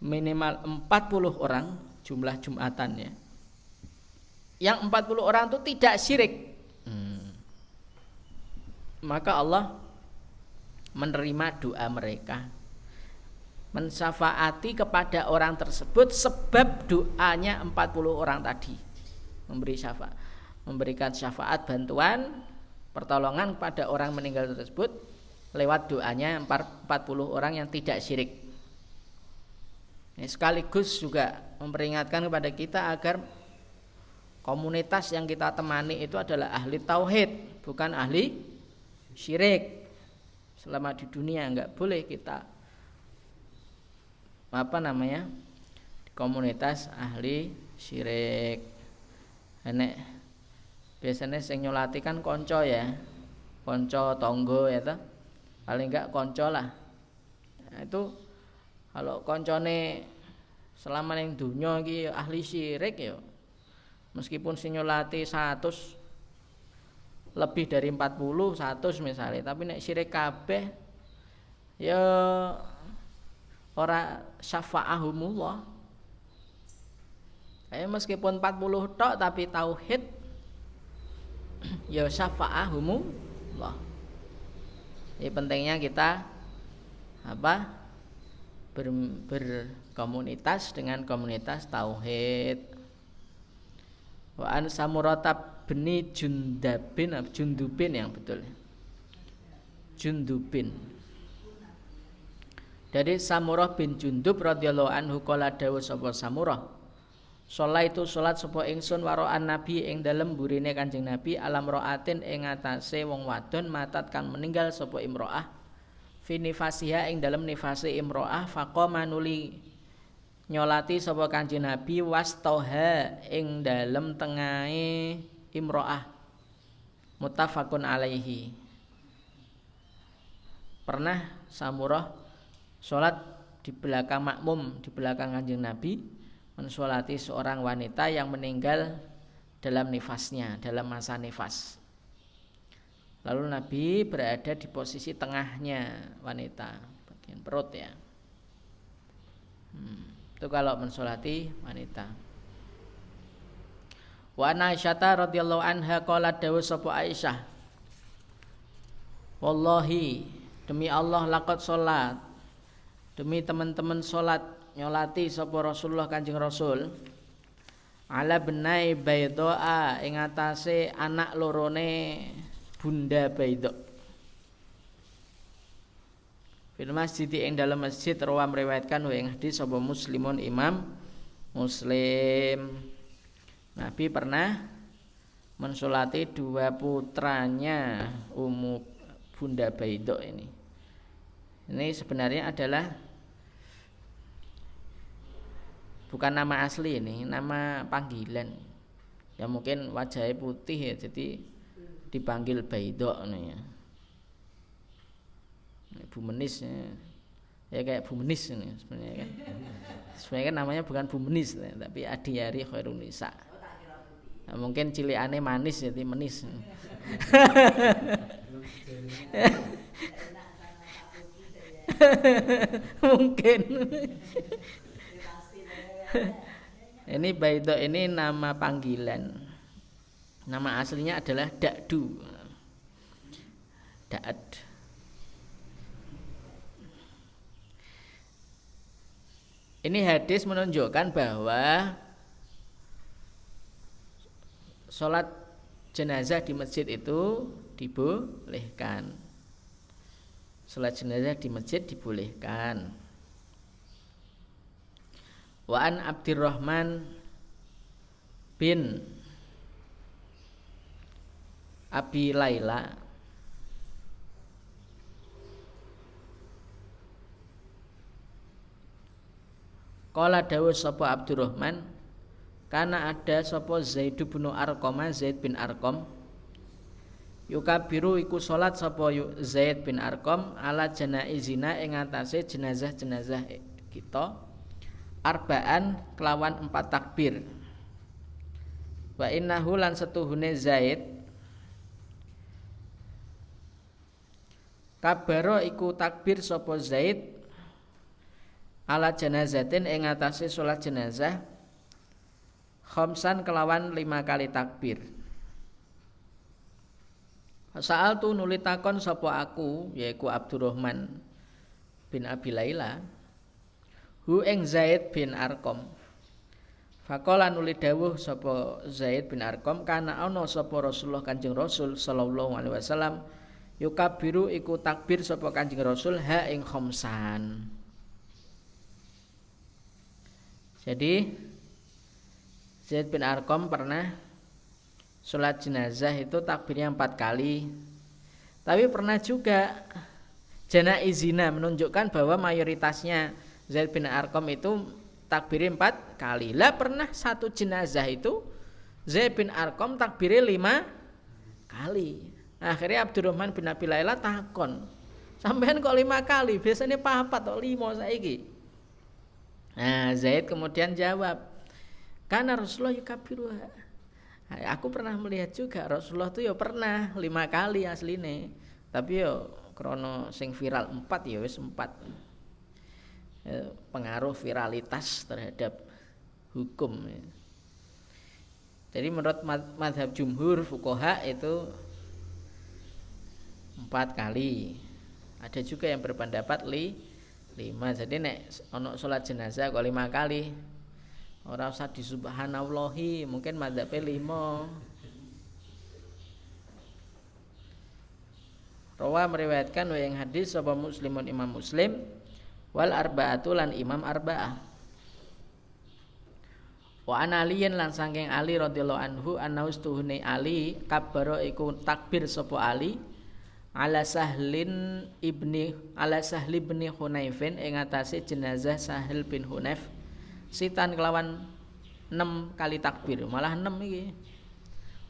Speaker 1: minimal 40 orang jumlah Jumatan ya. Yang 40 orang itu tidak syirik. Maka Allah menerima doa mereka. Mensyafaati kepada orang tersebut sebab doanya 40 orang tadi. Memberikan syafaat bantuan pertolongan kepada orang meninggal tersebut lewat doanya 40 orang yang tidak syirik. Ini sekaligus juga memperingatkan kepada kita agar komunitas yang kita temani itu adalah ahli tauhid, bukan ahli syirik. Selama di dunia enggak boleh kita di komunitas ahli syirik. Enek biasanya sing nyolati kan konco ya, konco tonggo ya toh, paling enggak konco lah. Nah, itu kalau koncone selama ning dunya iki ahli syirik ya, meskipun sing nyolati 100 lebih dari 40 100 misalnya, tapi nek syirik kabeh ya ora syafa'ahumullah. Meskipun 40 tok tapi tauhid ya syafa'ahumullah. Ini pentingnya kita berkomunitas dengan komunitas tauhid. Wa an Samurata bin Jundubin yang betul. Jundubin. Dari Samurah bin Jundub radhiyallahu anhu qala dawuh sapa Samurah Sholaitu salat sapa ingsun waro'an Nabi ing dalem burine Kanjeng Nabi alam ra'atin ing atase wong wadon matat kang meninggal sapa imro'ah fi nifasiha ing dalem nifase imro'ah faqama nuli nyolati sapa Kanjeng Nabi wastoha ing dalem tengahe imro'ah muttafaqun alaihi. Pernah Samurah salat di belakang makmum di belakang Kanjeng Nabi mensolati seorang wanita yang meninggal dalam nifasnya, dalam masa nifas. Lalu Nabi berada di posisi tengahnya wanita, bagian perut ya. Itu kalau mensolati wanita. Wa Aisyah radhiyallahu anha qalat dawuh sapa Aisyah, wallahi demi Allah laqad sholat, demi teman-teman sholat nyolati sapa Rasulullah Kanjeng Rasul ala benai Baidoa ing atase anak lorone Bunda Baido fil masjid ing dalam masjid rawa meriwayatkan wa ing hadis sapa Muslimun Imam Muslim. Nabi pernah mensolati dua putranya Ummu Bunda Baido ini. Ini sebenarnya adalah bukan nama asli, ini nama panggilan. Ya mungkin wajahnya putih ya, jadi dipanggil Baido nih ya. Bu Menis ya kayak Bu Menis ini sebenarnya kan. Sebenarnya kan namanya bukan Bu Menis ya, tapi Adiyari Khairun Nisa. Nah, mungkin cilikane manis jadi Menis. Mungkin. Ini Baido ini nama panggilan. Nama aslinya adalah Dakdu. Da'at. Ini hadis menunjukkan bahwa sholat jenazah di masjid itu dibolehkan. Sholat jenazah di masjid dibolehkan. Wa an Abdurrahman bin Abi Laila qala dawuh sapa Abdurrahman kana ada sapa Zaid bin Arqam, Zaid bin Arqam yukabiru iku salat sapa Zaid bin Arqam ala janaizina ing atase jenazah-jenazah kita arba'an kelawan 4 takbir. Wa innahu lan setuhune Zaid kabaro iku takbir sapa Zaid ala janazatin ing atase salat jenazah khamsan kelawan 5 kali takbir. Saal tu nuli takon sapa aku yaiku Abdurrahman bin Abi Laila hu ing Zaid bin Arqam. Faqala nuli dawuh sapa Zaid bin Arqam kana ana sapa Rasulullah Kanjeng Rasul sallallahu alaihi wasallam yukabiru iku takbir sapa Kanjeng Rasul ha ing khamsan. Jadi Zaid bin Arqam pernah sholat jenazah itu takbirnya 4 kali. Tapi pernah juga janaizina menunjukkan bahwa mayoritasnya Zaid bin Arqam itu takbirnya 4 kali. Lah pernah satu jenazah itu Zaid bin Arqam takbirnya 5 kali. Akhirnya Abdurrahman bin Abi Laila takon, sampean kok 5 kali? Biasanya 4 atau 5 saiki. Nah, Zaid kemudian jawab, karena Rasulullah yukabiruha. Aku pernah melihat juga Rasulullah itu ya pernah 5 kali asline. Tapi ya krono sing viral 4 ya wis 4. Pengaruh viralitas terhadap hukum. Jadi menurut mazhab jumhur fuqaha itu 4 kali. Ada juga yang berpendapat 5. Jadi nek ono salat jenazah kok 5 kali. Ora usah disubhanallahi, mungkin madzhabe 5. Rawa meriwayatkan wa yang hadis sapa Muslimun Imam Muslim wal arba'atu lan Imam arba'ah. Wa analiyin lan saking Ali radhiyallahu anhu anaustuhune Ali kabaro iku takbir sapa Ali ala Sahli bin Hunaifin ing atase jenazah Sahil bin Hunayf sitan kelawan 6 kali takbir, malah 6 iki.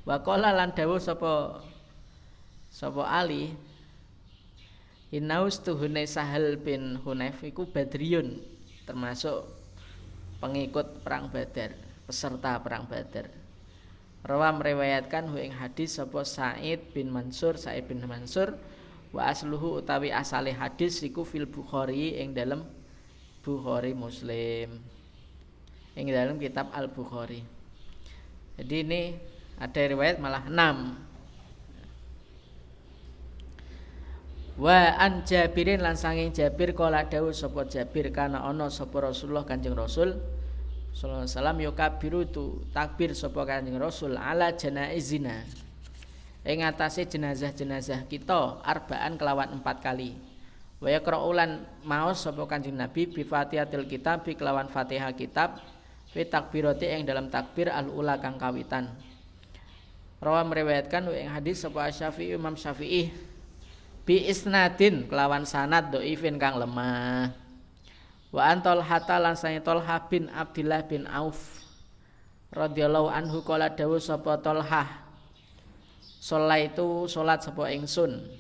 Speaker 1: Wa qala lan dawuh sapa Ali inaustuhune Sahil bin Hunayf iku Badriyun, termasuk pengikut perang Badar, peserta perang Badar. Rawa meriwayatkan ing hadis sapa Sa'id bin Mansur wa asluhu utawi asale hadis iku fil Bukhari ing dalam Bukhari Muslim. Ing dalam kitab Al-Bukhari. Jadi ini ada riwayat malah 6. Wa an Jabirin lan sanging Jabir kala dawuh sapa Jabir kana ana sapa Rasulullah Kanjeng Rasul sallallahu alaihi wasallam yukabiru tu takbir sapa Kanjeng Rasul ala janaizina ing atase jenazah-jenazah kita arba'an kelawan 4 kali. Wa yaqra'ulan maos sapa Kanjeng Nabi bi Fatihatil Kitab bi kelawan Fatihah kitab fi takbirati ing dalam takbir al-ula kang kawitan. Rawa meriwayatkan ing hadis sapa Syafi'i Imam Syafi'i bi isnadin kelawan sanad dhaifin kang lemah. Wa antol hatta lan sae Tolha bin Abdullah bin Auf radhiyallahu anhu qala dawuh sapa Tolhah sholaitu salat sapa ingsun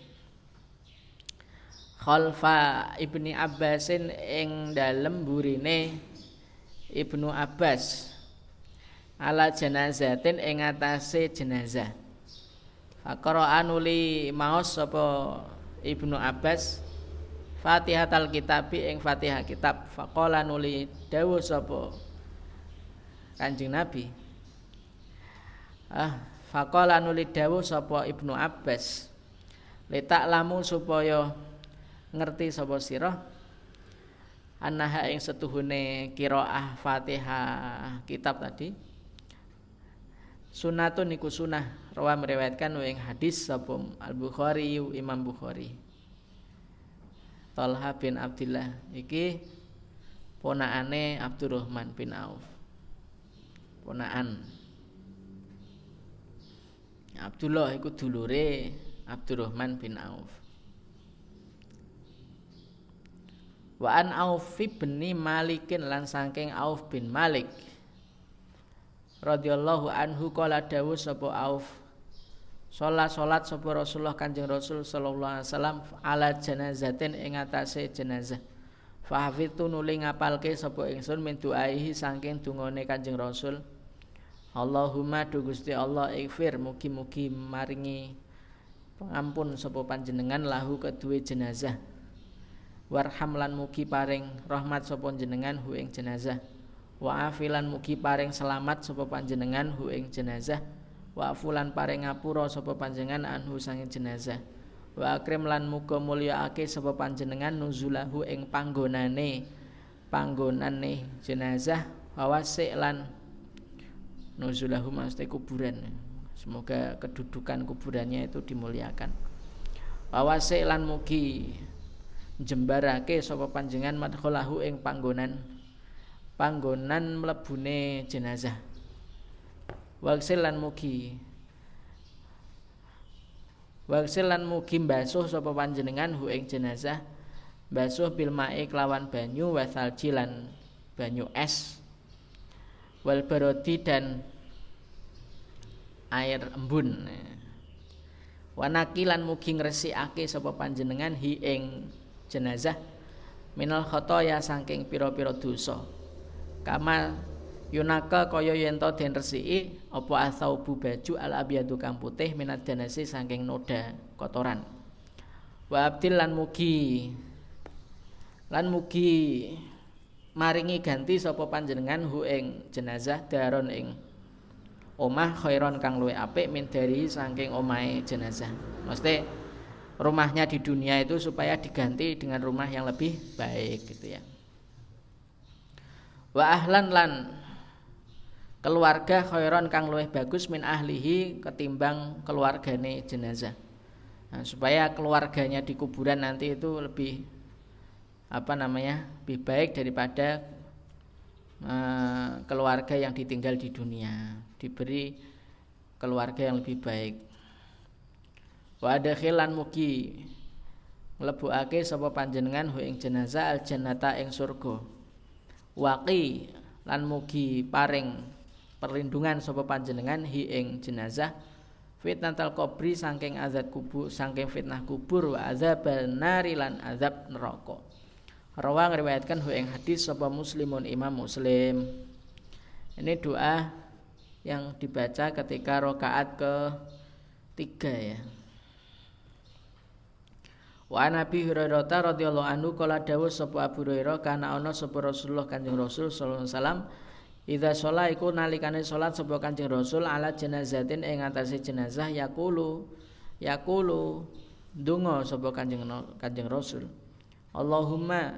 Speaker 1: khalfa Ibni Abbasin ing dalem burine Ibnu Abbas ala janazatin ing atase jenazah. Faqara anuli maos sapa Ibnu Abbas Fatihatal Kitabi ing Fatihah kitab. Faqala nuli dawuh sapa Kanjeng Nabi. Faqala nuli dawuh sapa Ibnu Abbas Letak lamu supaya ngerti sapa sira annaha ing setuhune qiraah Fatihah kitab tadi sunatun niku sunah rawa meriwayatkan ing hadis sapa Al-Bukhari Imam Bukhari. Talha bin Abdillah iki ponakane Abdurrahman bin Auf. Ponakan Abdullah iku dulure Abdurrahman bin Auf. Wa an Auf bin Malikin lan saking Auf bin Malik radhiyallahu anhu qala dawu sapa Auf salat sapa Rasulullah Kanjeng Rasul sallallahu alaihi wasallam ala janazatin ing atase jenazah. Fa hafidtu nuli ngapalke sapa ingsun min du'aihi saking dungane Kanjeng Rasul. Allahumma du Gusti Allah ighfir mugi-mugi maringi pengampun sapa panjenengan lahu kedue jenazah. Warham lan mugi paring rahmat sapa jenengan hu ing jenazah. Wa afilan mugi paring selamat sapa panjenengan hu ing jenazah. Wa afulan paring ngapura sapa panjenengan anhu saking jenazah. Wa akrim lan muga mulyaake sapa panjenengan nuzulahu ing panggonane jenazah. Wa wasi' lan nuzulahu maksudnya kuburan. Semoga kedudukan kuburannya itu dimuliakan. Wa wasi' lan mugi jembarake sapa panjenengan madkhalahu ing panggonan mlebune jenazah. Waksil lan mugi mbasuh sapa panjenengan hu ing jenazah mbasuh bil mae kelawan banyu wa salji lan banyu es wal barodi dan air embun. Wanakilan mugi ngresikake sapa panjenengan hi ing jenazah minal khotoya saking pira-pira dosa kama yunaka kaya yen to den resiki apa asaubu baju al abyadu kang putih minad danasi saking noda kotoran. Wa abdil lan mugi maringi ganti sapa panjenengan hu ing jenazah daron ing omah khairon kang luwih apik min dari saking omahe jenazah. Mesti rumahnya di dunia itu supaya diganti dengan rumah yang lebih baik gitu ya. Wa ahlan lan keluarga khairon kang luwih bagus min ahlihi ketimbang keluargane jenazah. Nah, supaya keluarganya di kuburan nanti itu lebih lebih baik daripada keluarga yang ditinggal di dunia, diberi keluarga yang lebih baik. Wa adkhilan mugi mlebokake sapa panjenengan hu ing jenazah al jannata ing surga. Waqi lan mugi paring perlindungan sapa panjenengan hi ing jenazah fitnatul qabri saking azab kubur saking fitnah kubur wa azaban nari lan azab neraka. Rawa ngriwayatkan hu ing hadis sapa Muslimun Imam Muslim. Ini doa yang dibaca ketika rakaat ke-3 ya. Wa Nabi Hurairah radhiyallahu anhu qala dawuh sapa Abu Hurairah kana ana sapa Rasulullah Kanjeng Rasul sallallahu alaihi wasallam idza shala iku nalikane salat sapa Kanjeng Rasul ala janazatin ing atase jenazah yaqulu donga sapa Kanjeng Rasul Allahumma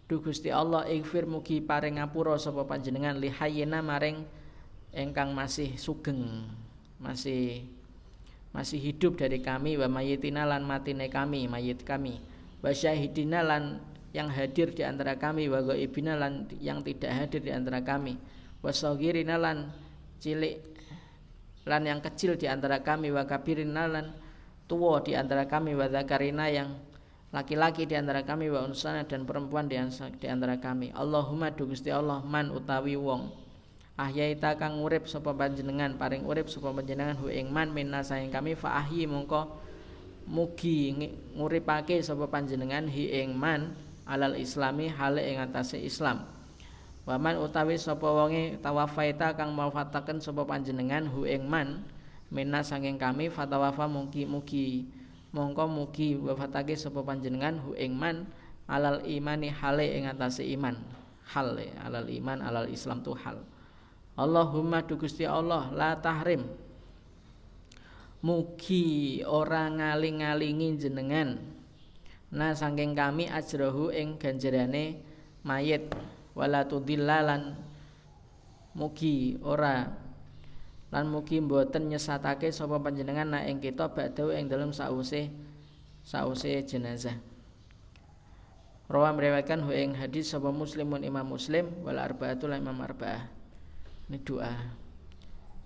Speaker 1: du Gusti Allah ighfir mugi paring ngapura sapa panjenengan li hayyina maring ingkang masih sugeng masih hidup dari kami wa mayyitina lan matine kami mayit kami wa syahidina lan yang hadir di antara kami wa ghaibina lan yang tidak hadir di antara kami wa saghirina lan cilik lan yang kecil di antara kami wa kabirina lan tua di antara kami wa zakarina yang laki-laki di antara kami wa unsana dan perempuan di antara kami. Allahumma du Gusti Allah man utawi wong ahyaita kang urip sapa panjenengan paring urip sapa panjenengan hu ing man minna saing kami fa ahyi mongko mugi nguripake sapa panjenengan hi ing man alal islami hale ing atase Islam. Waman utawi sapa wonge tawafaita kang mawafataken sapa panjenengan hu ing man minna saking kami fatawafa mugi mongko mugi wafatake sapa panjenengan hu ing man alal imani hale ing atase iman hal alal iman alal Islam tu hal. Allahumma du Gusti Allah la tahrim mugi ora ngaling-alingi jenengan saking kami ajrohu ing ganjarane mayit wala tudillalan mugi ora lan mugi mboten nyesatake sapa panjenengan ing kita badhe ing dalem sause jenazah. Rawa meriwayatkan ing hadis sapa Muslimun Imam Muslim wal arba'atul Imam Arba'ah. Ini doa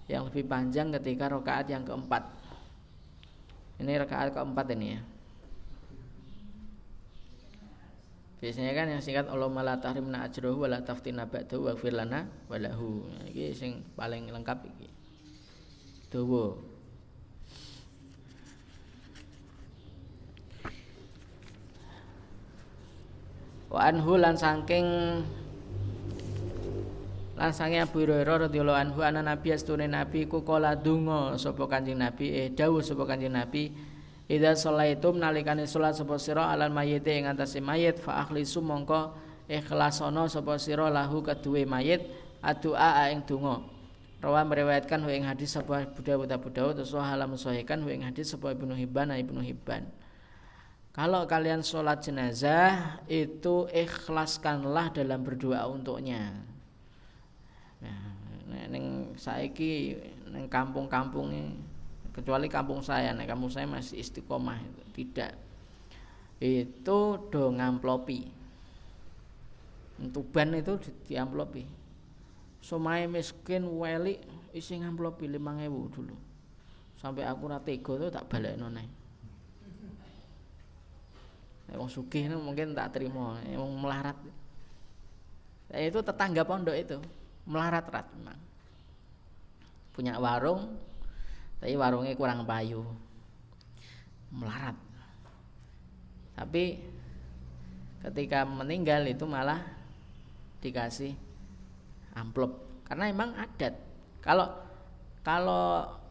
Speaker 1: yang lebih panjang ketika rakaat yang keempat. Ini rakaat keempat ini ya. Biasanya kan yang singkat Allahumma la tahrimna ajruhu wa la taftina ba'dahu waghfir lana wa lahu. Iki sing paling lengkap iki. Dawa. Wa anhu lan saking Abu Hurairah radhiyallahu anhu ana nabi astune nabi ku kala donga sapa Kanjeng Nabi dawuh sapa Kanjeng Nabi idza sholaitum nalikane salat sapa sira alal mayyit ing atase mayit fa akhlisu mongko ikhlasana sapa sira lahu keduwe mayit addu'a ing donga. Rawa meriwayatkan ing hadis sapa Abu Dawud terus halam sahihkan ing hadis sapa Ibnu Hibban. Kalau kalian sholat jenazah itu ikhlaskanlah dalam berdoa untuknya. Nah, neng saiki neng kampung-kampung kecuali kampung saya, kampung saya masih istiqomah itu tidak. Itu do ngamplopi. Tuban itu diamplopi. Somae miskin weli isi ngamplopi 5.000 dulu. Sampai aku ra tega tuh tak balekno neh. Wong sugih mungkin tak terima, wong melarat. Itu tetangga pondok itu melarat-rat memang. Punya warung, tapi warungnya kurang payu. Melarat. Tapi ketika meninggal itu malah dikasih amplop karena emang adat. Kalau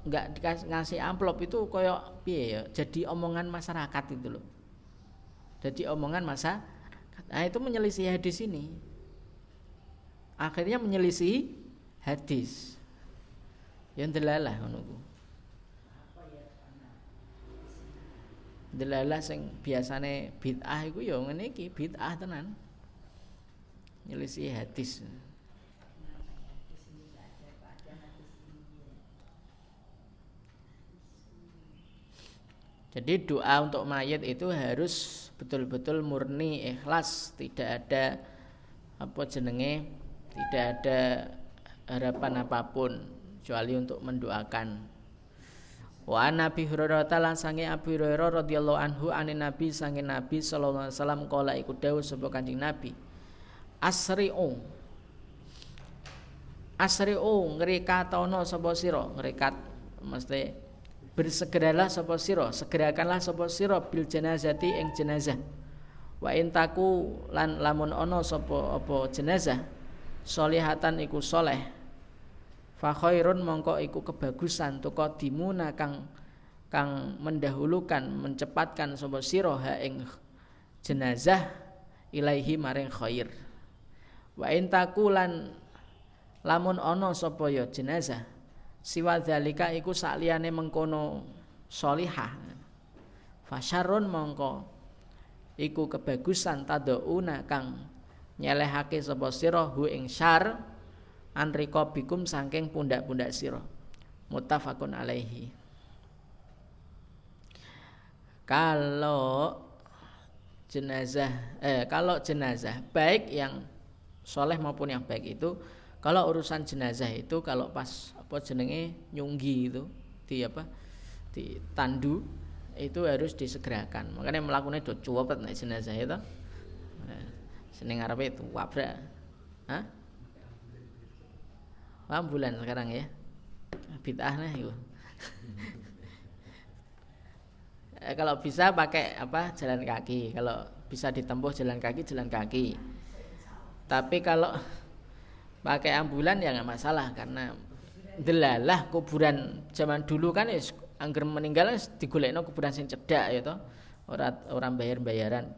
Speaker 1: nggak dikasih ngasih amplop itu koyok piye ya? Jadi omongan masyarakat itu loh. Jadi omongan masa, nah itu menyelisih hadis ini. Akhirnya menyelisih hadis. Yang delalah ngono ku. Delalah sing biasane bid'ah iku ya ngene iki, bid'ah tenan. Nyelisih hadis. Jadi doa untuk mayit itu harus betul-betul murni ikhlas, tidak ada tidak ada harapan apapun kecuali untuk mendoakan. Wa Nabi Hurairah lan sange Abu Hurairah radhiyallahu anhu anin Nabi sange Nabi sallallahu alaihi wasallam kala iku dawuh sapa Kanjeng Nabi asri'u ngrekatono sapa sira ngrekat mesti bersegeralah sapa sira segerakanlah sapa sira bil janazati ing jenazah wa intaku lan lamun ana sapa apa jenazah sholihatan iku soleh fa khairun mongko iku kebagusan tuka dimuna kang mendahulukan mencepatkan sapa sira ha ing jenazah ilaihi maring khair wa intaku lan lamun ana sapa ya jenazah siwa dzalika iku sakliyane mengkono sholihah fasyarrun mongko iku kebagusan tadauna kang nyelehake sapa sira hu ing syar an riqabikum saking pundak-pundak sira muttafaqun alaihi. Kalau jenazah baik yang soleh maupun yang baik itu kalau urusan jenazah itu kalau pas nyunggi itu di tandu itu harus disegerakan. Makanya melakukannya do cuwepet nek jenazah itu. Seneng arepe itu wabrak. Ambulan sekarang ya. Bid'ah nah itu. Kalau bisa pakai jalan kaki. Kalau bisa ditempuh jalan kaki. Tapi kalau pakai ambulan ya nggak masalah karena delalah kuburan zaman dulu kan ya angger meninggal digolekno kuburan sing cedhak ya toh orang bayaran.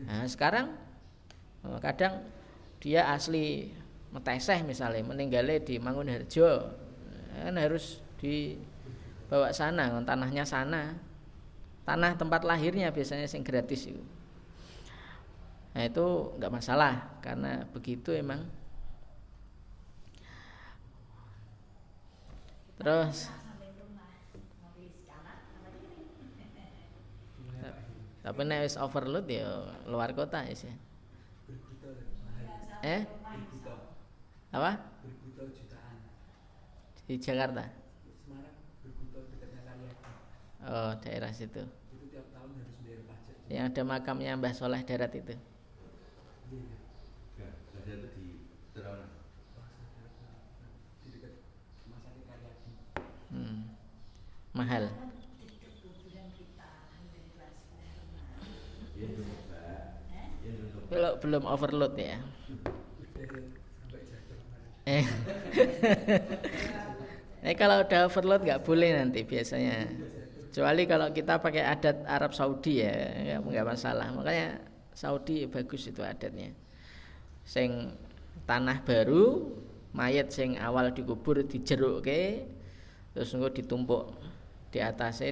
Speaker 1: Nah, sekarang kadang dia asli Meteseh misalnya meninggalnya di Mangunharjo kan harus bawa sana, tanahnya sana, tanah tempat lahirnya biasanya sing gratis itu. Nah itu nggak masalah karena begitu emang. Terus tapi nek wis overload ya luar kota ya. Apa? Di Jakarta. Oh, daerah situ. Yang ada makamnya Mbah Soleh Darat itu. Mahal. Kalau belum overload ya. Kalau udah overload nggak boleh nanti biasanya. Kecuali kalau kita pakai adat Arab Saudi ya nggak masalah. Makanya Saudi bagus itu adatnya. Sing tanah baru, mayat sing awal dikubur dijerukke, terus engko ditumpuk di atasnya.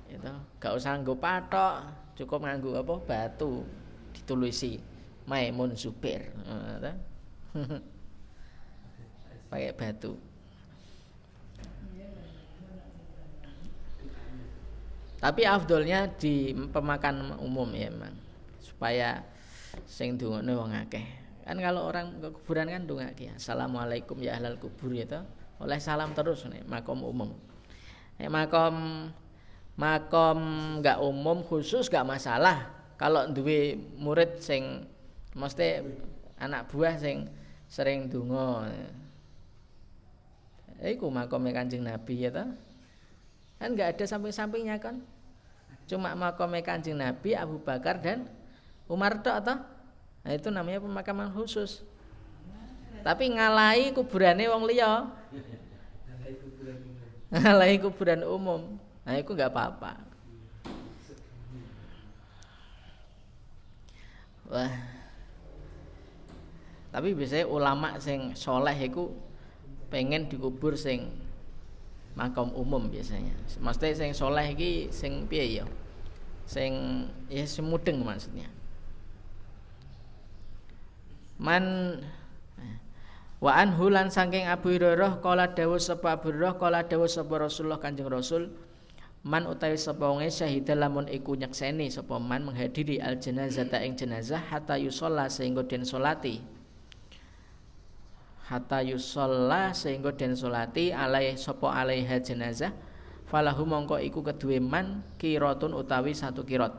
Speaker 1: Itu nggak usah nggo patok, cukup nganggo apa batu ditulisi Maimun Zubair. Pakai batu. Tapi afdolnya di pemakaman umum ya memang supaya sing ndongakne wong akeh. Kan kalau orang ke kuburan kan ndongake assalamualaikum ya ahlal kubur itu oleh salam terus nih makom umum. Nek makom enggak umum khusus enggak masalah. Kalau duwe murid sing mesti anak buah sing sering ndonga. Iku makome Kanjeng Nabi ya ta. Kan enggak ada samping-sampingnya kan. Cuma makome Kanjeng Nabi, Abu Bakar dan Umar tok toh. Nah itu namanya pemakaman khusus. Tapi ngalahi kuburane wong liya. Ngalahi kuburan umum. Nah itu enggak apa-apa. Wah. Tapi biasanya ulama sing soleh iku pengen dikubur sing makam umum biasanya. Maksudnya sing soleh iki sing piye ya? Sing ya semudeng maksudnya. Man wa anhu lan saking Abu Hurairah kala dawuh sapa Abu Hurairah kala dawuh sapa Rasulullah Kanjeng Rasul man utawi sapa wong syahida lamun iku nyekseni sapa man menghadiri al janazata ing jenazah hatta yusalla sehingga den salati hatta yusalla sehingga den salati alai sapa alaiha jenazah falahu mongko iku keduwe man qiratun utawi satu qirat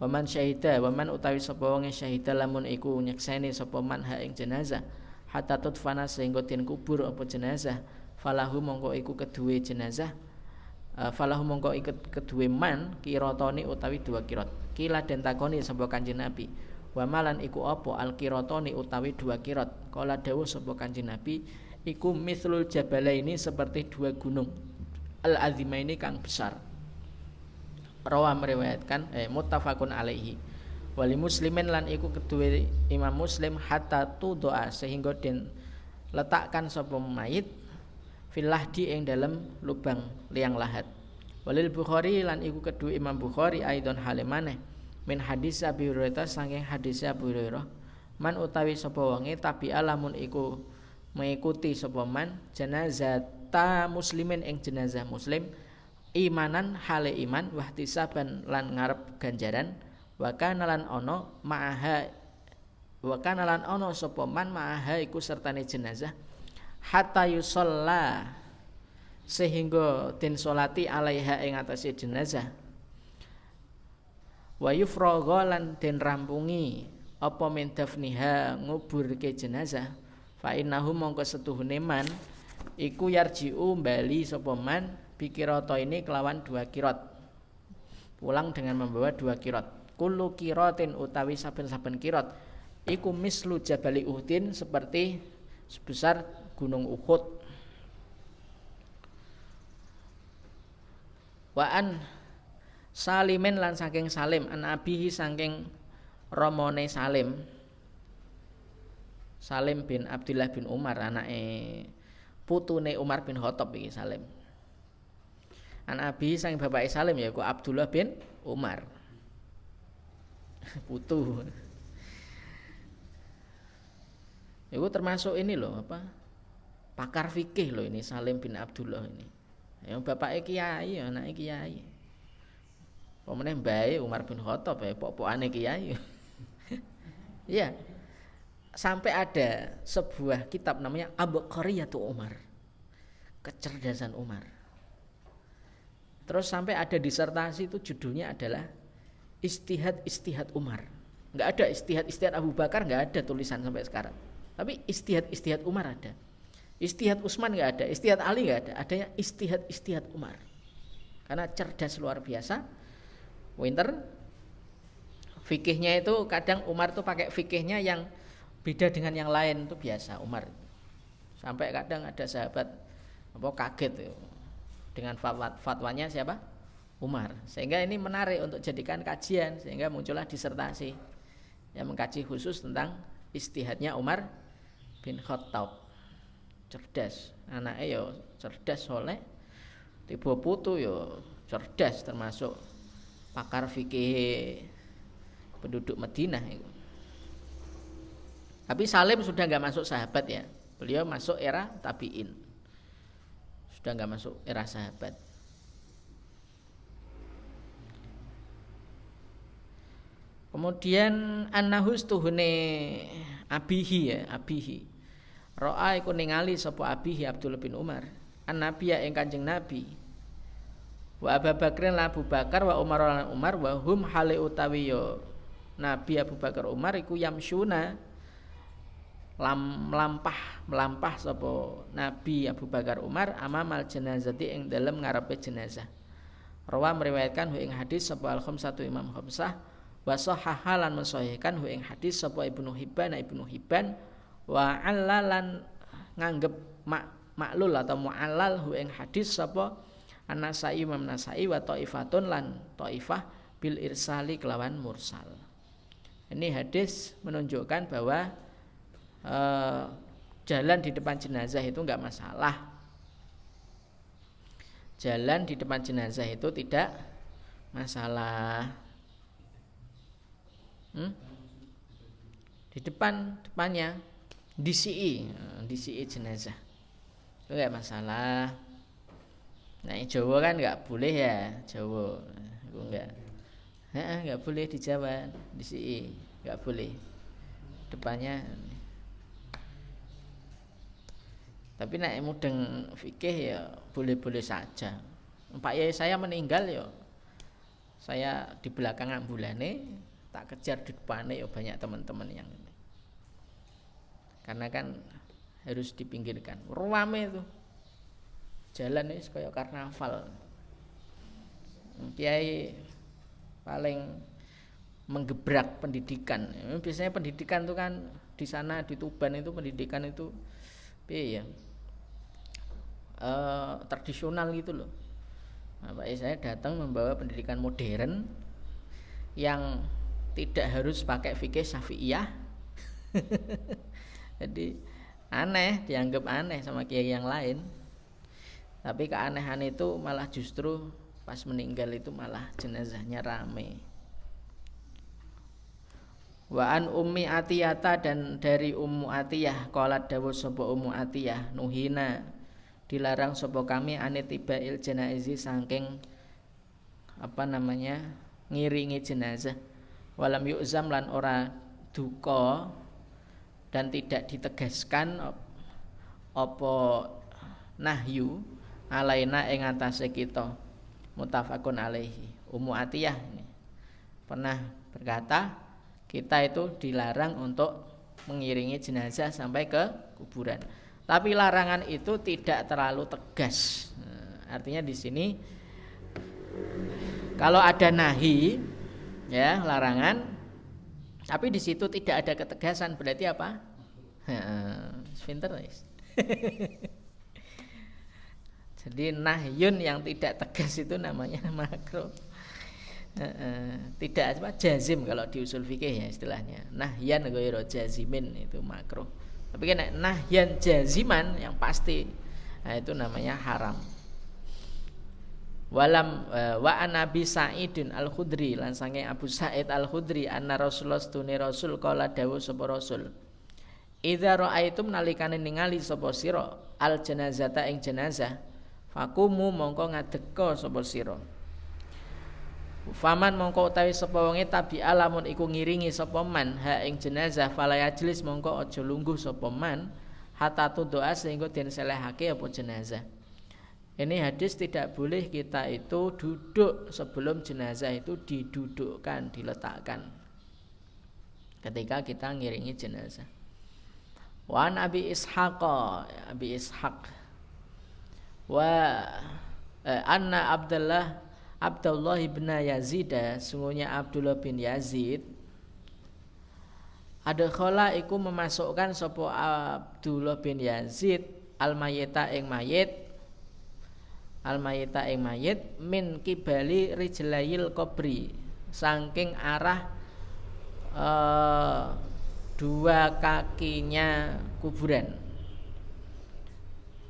Speaker 1: waman syahida waman utawi sapa wong syahida lamun iku nyekseni sapa man ha ing jenazah hatta tudfana sehingga den kubur apa jenazah falahu mongko iku keduwe jenazah falahu mongko iku keduwe man qiratoni utawi dua qirat kila den takoni sapa Kanjeng Nabi wa malan iku apa al qiratoni utawi dua qirat kala dawuh sapa Kanjeng Nabi iku mithlul jabalaini seperti dua gunung al azimaini kang besar. Rawa meriwayatkan muttafaqun alaihi wali muslimin lan iku kedue Imam Muslim hatta tudoa sehingga den letakkan sapa mayit filahdi ing dalam lubang liang lahat. Walil Bukhari lan iku kedue Imam Bukhari aidon halimane min hadis Abi Hurairah saking hadis Abu Hurairah man utawi sapa wonge tabi alamun iku mengikuti sapa man janazata muslimin ing jenazah muslim imanan hale iman wahtisaban lan ngarep ganjaran wa kana lan ono ma'aha wa kana lan ono sapa man ma'aha iku sertane jenazah hatta yusalla sehingga den salati alaiha ing atase jenazah wa yufragha lan den rampungi apa min dafniha nguburke jenazah fa innahu mongko setuhune man iku yarji'u bali sapa man bikirata ini kelawan dua kirot pulang dengan membawa dua kirot kullu kiratin utawi saben-saben kirot iku mislu jabali Uhdin seperti sebesar gunung Uhud wa an Salimin lan saking Salim an abihi saking romone Salim bin Abdullah bin Umar anake putune Umar bin Khattab iki Salim. An Abi sang bapake Salim yaiku Abdullah bin Umar. Putu. Itu termasuk ini loh apa? Pakar fikih loh ini Salim bin Abdullah ini. Yang bapaknya kiai, anaknya kiai. Pemenang baik Umar bin Khattab ya, pok-pokane kiai. Iya. Sampai ada sebuah kitab namanya Abqariyatu Umar. Kecerdasan Umar. Terus sampai ada disertasi itu judulnya adalah Istihad Umar. Enggak ada istihad Abu Bakar, enggak ada tulisan sampai sekarang. Tapi istihad Umar ada. Istihad Utsman enggak ada, istihad Ali enggak ada. Adanya istihad Umar. Karena cerdas luar biasa. Winter fikihnya itu kadang Umar tuh pakai fikihnya yang beda dengan yang lain, itu biasa Umar. Sampai kadang ada sahabat apa kaget dengan fatwanya siapa? Umar. Sehingga ini menarik untuk jadikan kajian, sehingga muncullah disertasi yang mengkaji khusus tentang istihadnya Umar bin Khattab. Cerdas, anaknya yo cerdas soleh, tiba putu yo cerdas, termasuk pakar fikih penduduk Madinah itu. Tapi Salim sudah nggak masuk sahabat ya, beliau masuk era tabiin, sudah nggak masuk era sahabat. Kemudian annahus tuhune abihi ya, abihi. Ro'a iku ningali sapa abihi Abdullah bin Umar, an-nabiyya ing Kanjeng Nabi. Wa Abu Bakrin lan Abu Bakar wa Umar lan Umar wa hum hale utawi yo Nabi Abu Bakar Umar iku yamsuna melampah sapa Nabi Abu Bakar Umar amamal jenazati ing dalem ngarepe jenazah. Rawa meriwayatkan ing hadis sapa al-khamsatu Imam Khamsah wa sahahalan mensahihkan ing hadis sapa Ibnu Hibban wa allalan nganggep maklul atau muallal ing hadis sapa An-Nasai Imam Nasai wa taifatun lan taifah bil irsali kelawan mursal. Ini hadis menunjukkan bahwa jalan di depan jenazah itu enggak masalah. Jalan di depan jenazah itu tidak masalah. Di depannya disi jenazah itu enggak masalah. Nah, Jawa kan enggak boleh ya, Jawa itu enggak boleh di Jawa, disi enggak boleh. Depannya. Tapi nek mudeng fikih ya boleh-boleh saja. Pak Yai saya meninggal ya, saya di belakang ambulane tak kejar di depannya ya banyak teman-teman yang ini. Karena kan harus dipinggirkan. Rame itu. Jalan ini kayak karnaval. Kiai paling menggebrak pendidikan. Biasanya pendidikan itu kan di sana di Tuban itu pendidikan itu ya tradisional gitu loh. Nah, Pak saya datang membawa pendidikan modern yang tidak harus pakai fikih Syafi'iyah. Jadi aneh, dianggap aneh sama kiai yang lain. Tapi keanehan itu malah justru pas meninggal itu malah jenazahnya rame. Wa an Ummi Atiyata dan dari Ummu Atiyah qalat dawuh sapa Ummu Atiyah nuhina dilarang sapa kami anitibail janaizi saking ngiringi jenazah walam yu'zam lan ora duka dan tidak ditegaskan apa nahyu alaina ing atase kita muttafaqun alaihi. Ummu Atiyah ini pernah berkata kita itu dilarang untuk mengiringi jenazah sampai ke kuburan. Tapi larangan itu tidak terlalu tegas. Artinya di sini kalau ada nahi ya larangan, tapi di situ tidak ada ketegasan berarti apa? Pinter guys. Jadi nahyun yang tidak tegas itu namanya makruh. Tidak jazim kalau di usul fikih ya istilahnya. Nahyan ghairu jazimin itu makruh. Tapi kan nahyan jaziman yang pasti Nah, itu namanya haram. Wa an Abi Sa'idin Al-Khudri lan sange Abu Sa'id Al-Khudri anna Rasulullah stune Rasul kala dawuh sapa Rasul idza ra'aitum nalikane ningali sapa sira al janazata ing jenazah fakumu mongko ngadeka sapa sira faman mongko utawi sapa wonge tabi'a lamun iku ngiringi sapa man ha ing jenazah fala yajlis mongko aja lungguh sapa man hatta doa sehingga den selehake apa jenazah. Ini hadis tidak boleh kita itu duduk sebelum jenazah itu didudukkan, diletakkan ketika kita ngiringi jenazah. Wa Abi Ishaq wa anna Abdullah bin Yazid, sungguhnya Abdullah bin Yazid ada khala iku memasukkan sapa Abdullah bin Yazid al-mayyita ing mayit min kibali rijlayil qabri saking arah dua kakinya kuburan.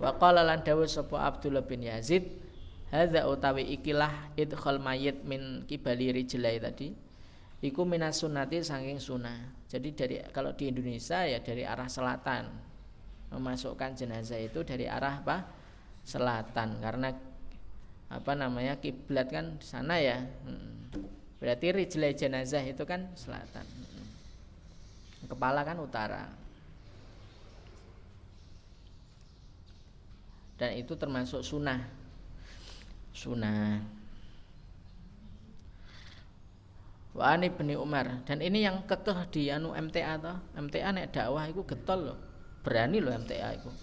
Speaker 1: Wa qala lan dawuh sapa Abdullah bin Yazid hadza utawi ikilah idkhal mayit min kibali rijlai tadi iku minas sunnati saking sunah. Jadi kalau di Indonesia ya dari arah selatan memasukkan jenazah itu dari arah apa? Selatan, karena kiblat kan di sana ya. Berarti rijlai jenazah itu kan selatan. Kepala kan utara. Dan itu termasuk sunnah. Wa ani bin Umar, dan ini yang kekeh di MTA toh. MTA nek dakwah iku getol loh. Berani loh MTA iku.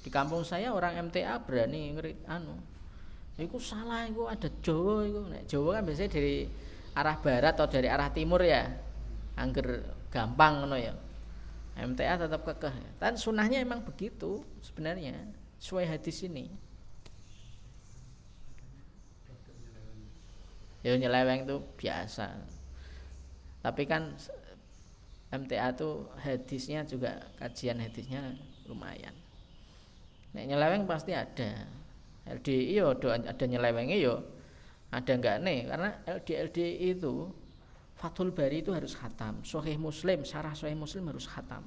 Speaker 1: Di kampung saya orang MTA berani iku salah, iku ada Jawa iku. Nek Jawa kan biasanya dari arah barat atau dari arah timur ya. Angger gampang ngono ya. MTA tetap kekeh. Dan sunahnya emang begitu sebenarnya, sesuai hadis ini. Ya nyeleweng itu biasa. Tapi kan MTA tuh hadisnya juga, kajian hadisnya lumayan. Nek nyeleweng pasti ada. LDI yo ada nyelewengnya yo. Ada enggak nih? Karena LDI itu Fathul Bari itu harus khatam. Sahih Muslim, syarah Sahih Muslim harus khatam.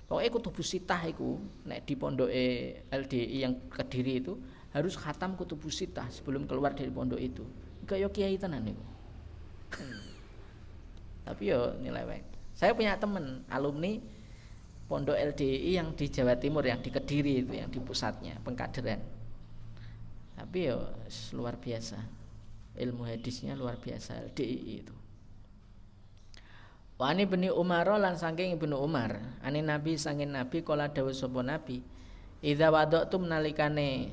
Speaker 1: Pokoknya Kutubus Sittah iku nek di pondoke LDI yang Kediri itu harus khatam Kutubus Sittah sebelum keluar dari pondok itu. Kayak kiai tenan niku. Tapi yo nyeleweng. Saya punya teman alumni pondok LDI yang di Jawa Timur, yang di Kediri itu, yang di pusatnya, pengkaderan. Tapi yo luar biasa. Ilmu hadisnya luar biasa LDI itu. Wa ani bin Umar lan saking Ibnu Umar, ani Nabi saking Nabi kala dawuh sapa Nabi, idza wada'tum nalikane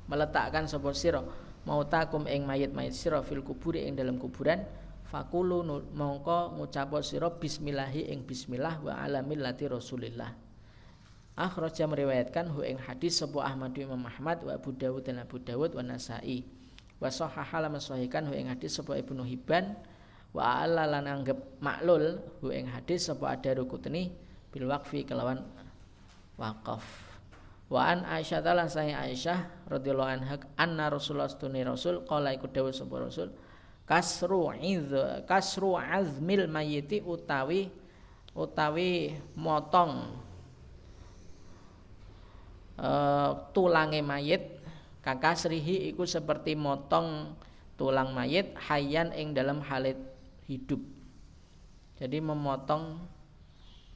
Speaker 1: meletakkan sapa sira mautakum ing mayit-mayit sira fil kuburi ing dalam kuburan, fakulu mongko ngucap sira bismillahi ing bismillah wa ala millati Rasulillah. Akhraja meriwayatkan hu ing hadis sapa Ahmad Imam Ahmad wa Abu Dawud dan Abu Dawud wa Nasa'i. Wa sahaha lan sahihkan hu ing hadis sapa Ibnu Hibban wa ala lan anggap maklul hu ing hadis sapa Ad-Darqutni bil waqfi kelawan waqaf. Wa an Aisyah lan saya Aisyah radhiyallahu anha anna Rasulullah sunni Rasul qala iku dawuh sapa Rasul kasru azmil mayiti utawi motong tulange mayit kakasrihi iku seperti motong tulang mayit hayyan ing dalam halit hidup. Jadi memotong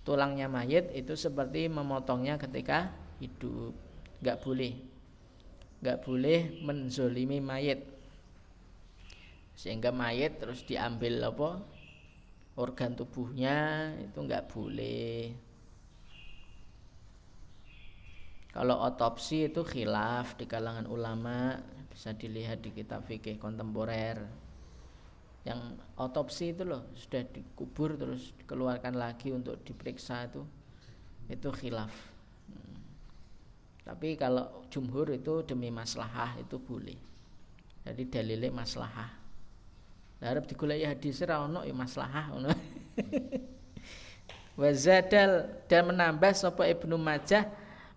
Speaker 1: tulangnya mayit itu seperti memotongnya ketika hidup. Enggak boleh menzolimi mayit. Sehingga mayit terus diambil organ tubuhnya, itu enggak boleh. Kalau otopsi itu khilaf di kalangan ulama, bisa dilihat di kitab fikih kontemporer. Yang otopsi itu loh, sudah dikubur terus dikeluarkan lagi untuk diperiksa itu khilaf. Tapi kalau jumhur itu demi maslahah itu boleh. Jadi dalilnya maslahah. Harap digoleki hadis ra ono ya maslahah ngono. Wa zadal dan menambah sapa Ibnu Majah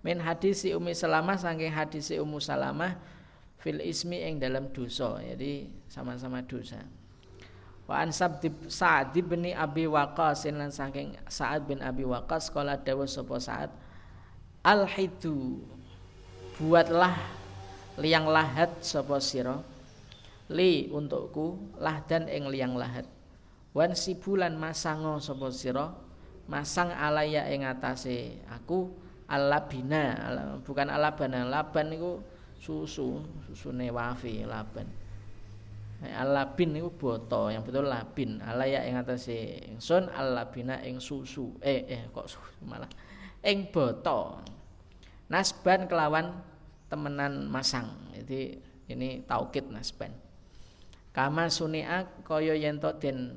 Speaker 1: min hadisi Ummi Salamah saking hadisi Ummu Salamah fil ismi ing dalam dosa, jadi sama-sama dosa. Wa an Sa'd bin Abi Waqqas lan saking Sa'ad bin Abi Waqqas kala dawuh sapa Sa'ad alhidu buatlah liang lahat sapa sira li untukku lahdan ing liang lahat wan sibulan masango sapa sira masang alaya ing atase aku alabina bukan alabana laban niku susune wafi laban alabin niku boto yang betul labin alaya ing atase ingsun alabina ing susu kok malah ing boto nasban kelawan temenan masang. Jadi ini taukid nasban. Kama sunia kaya yen to den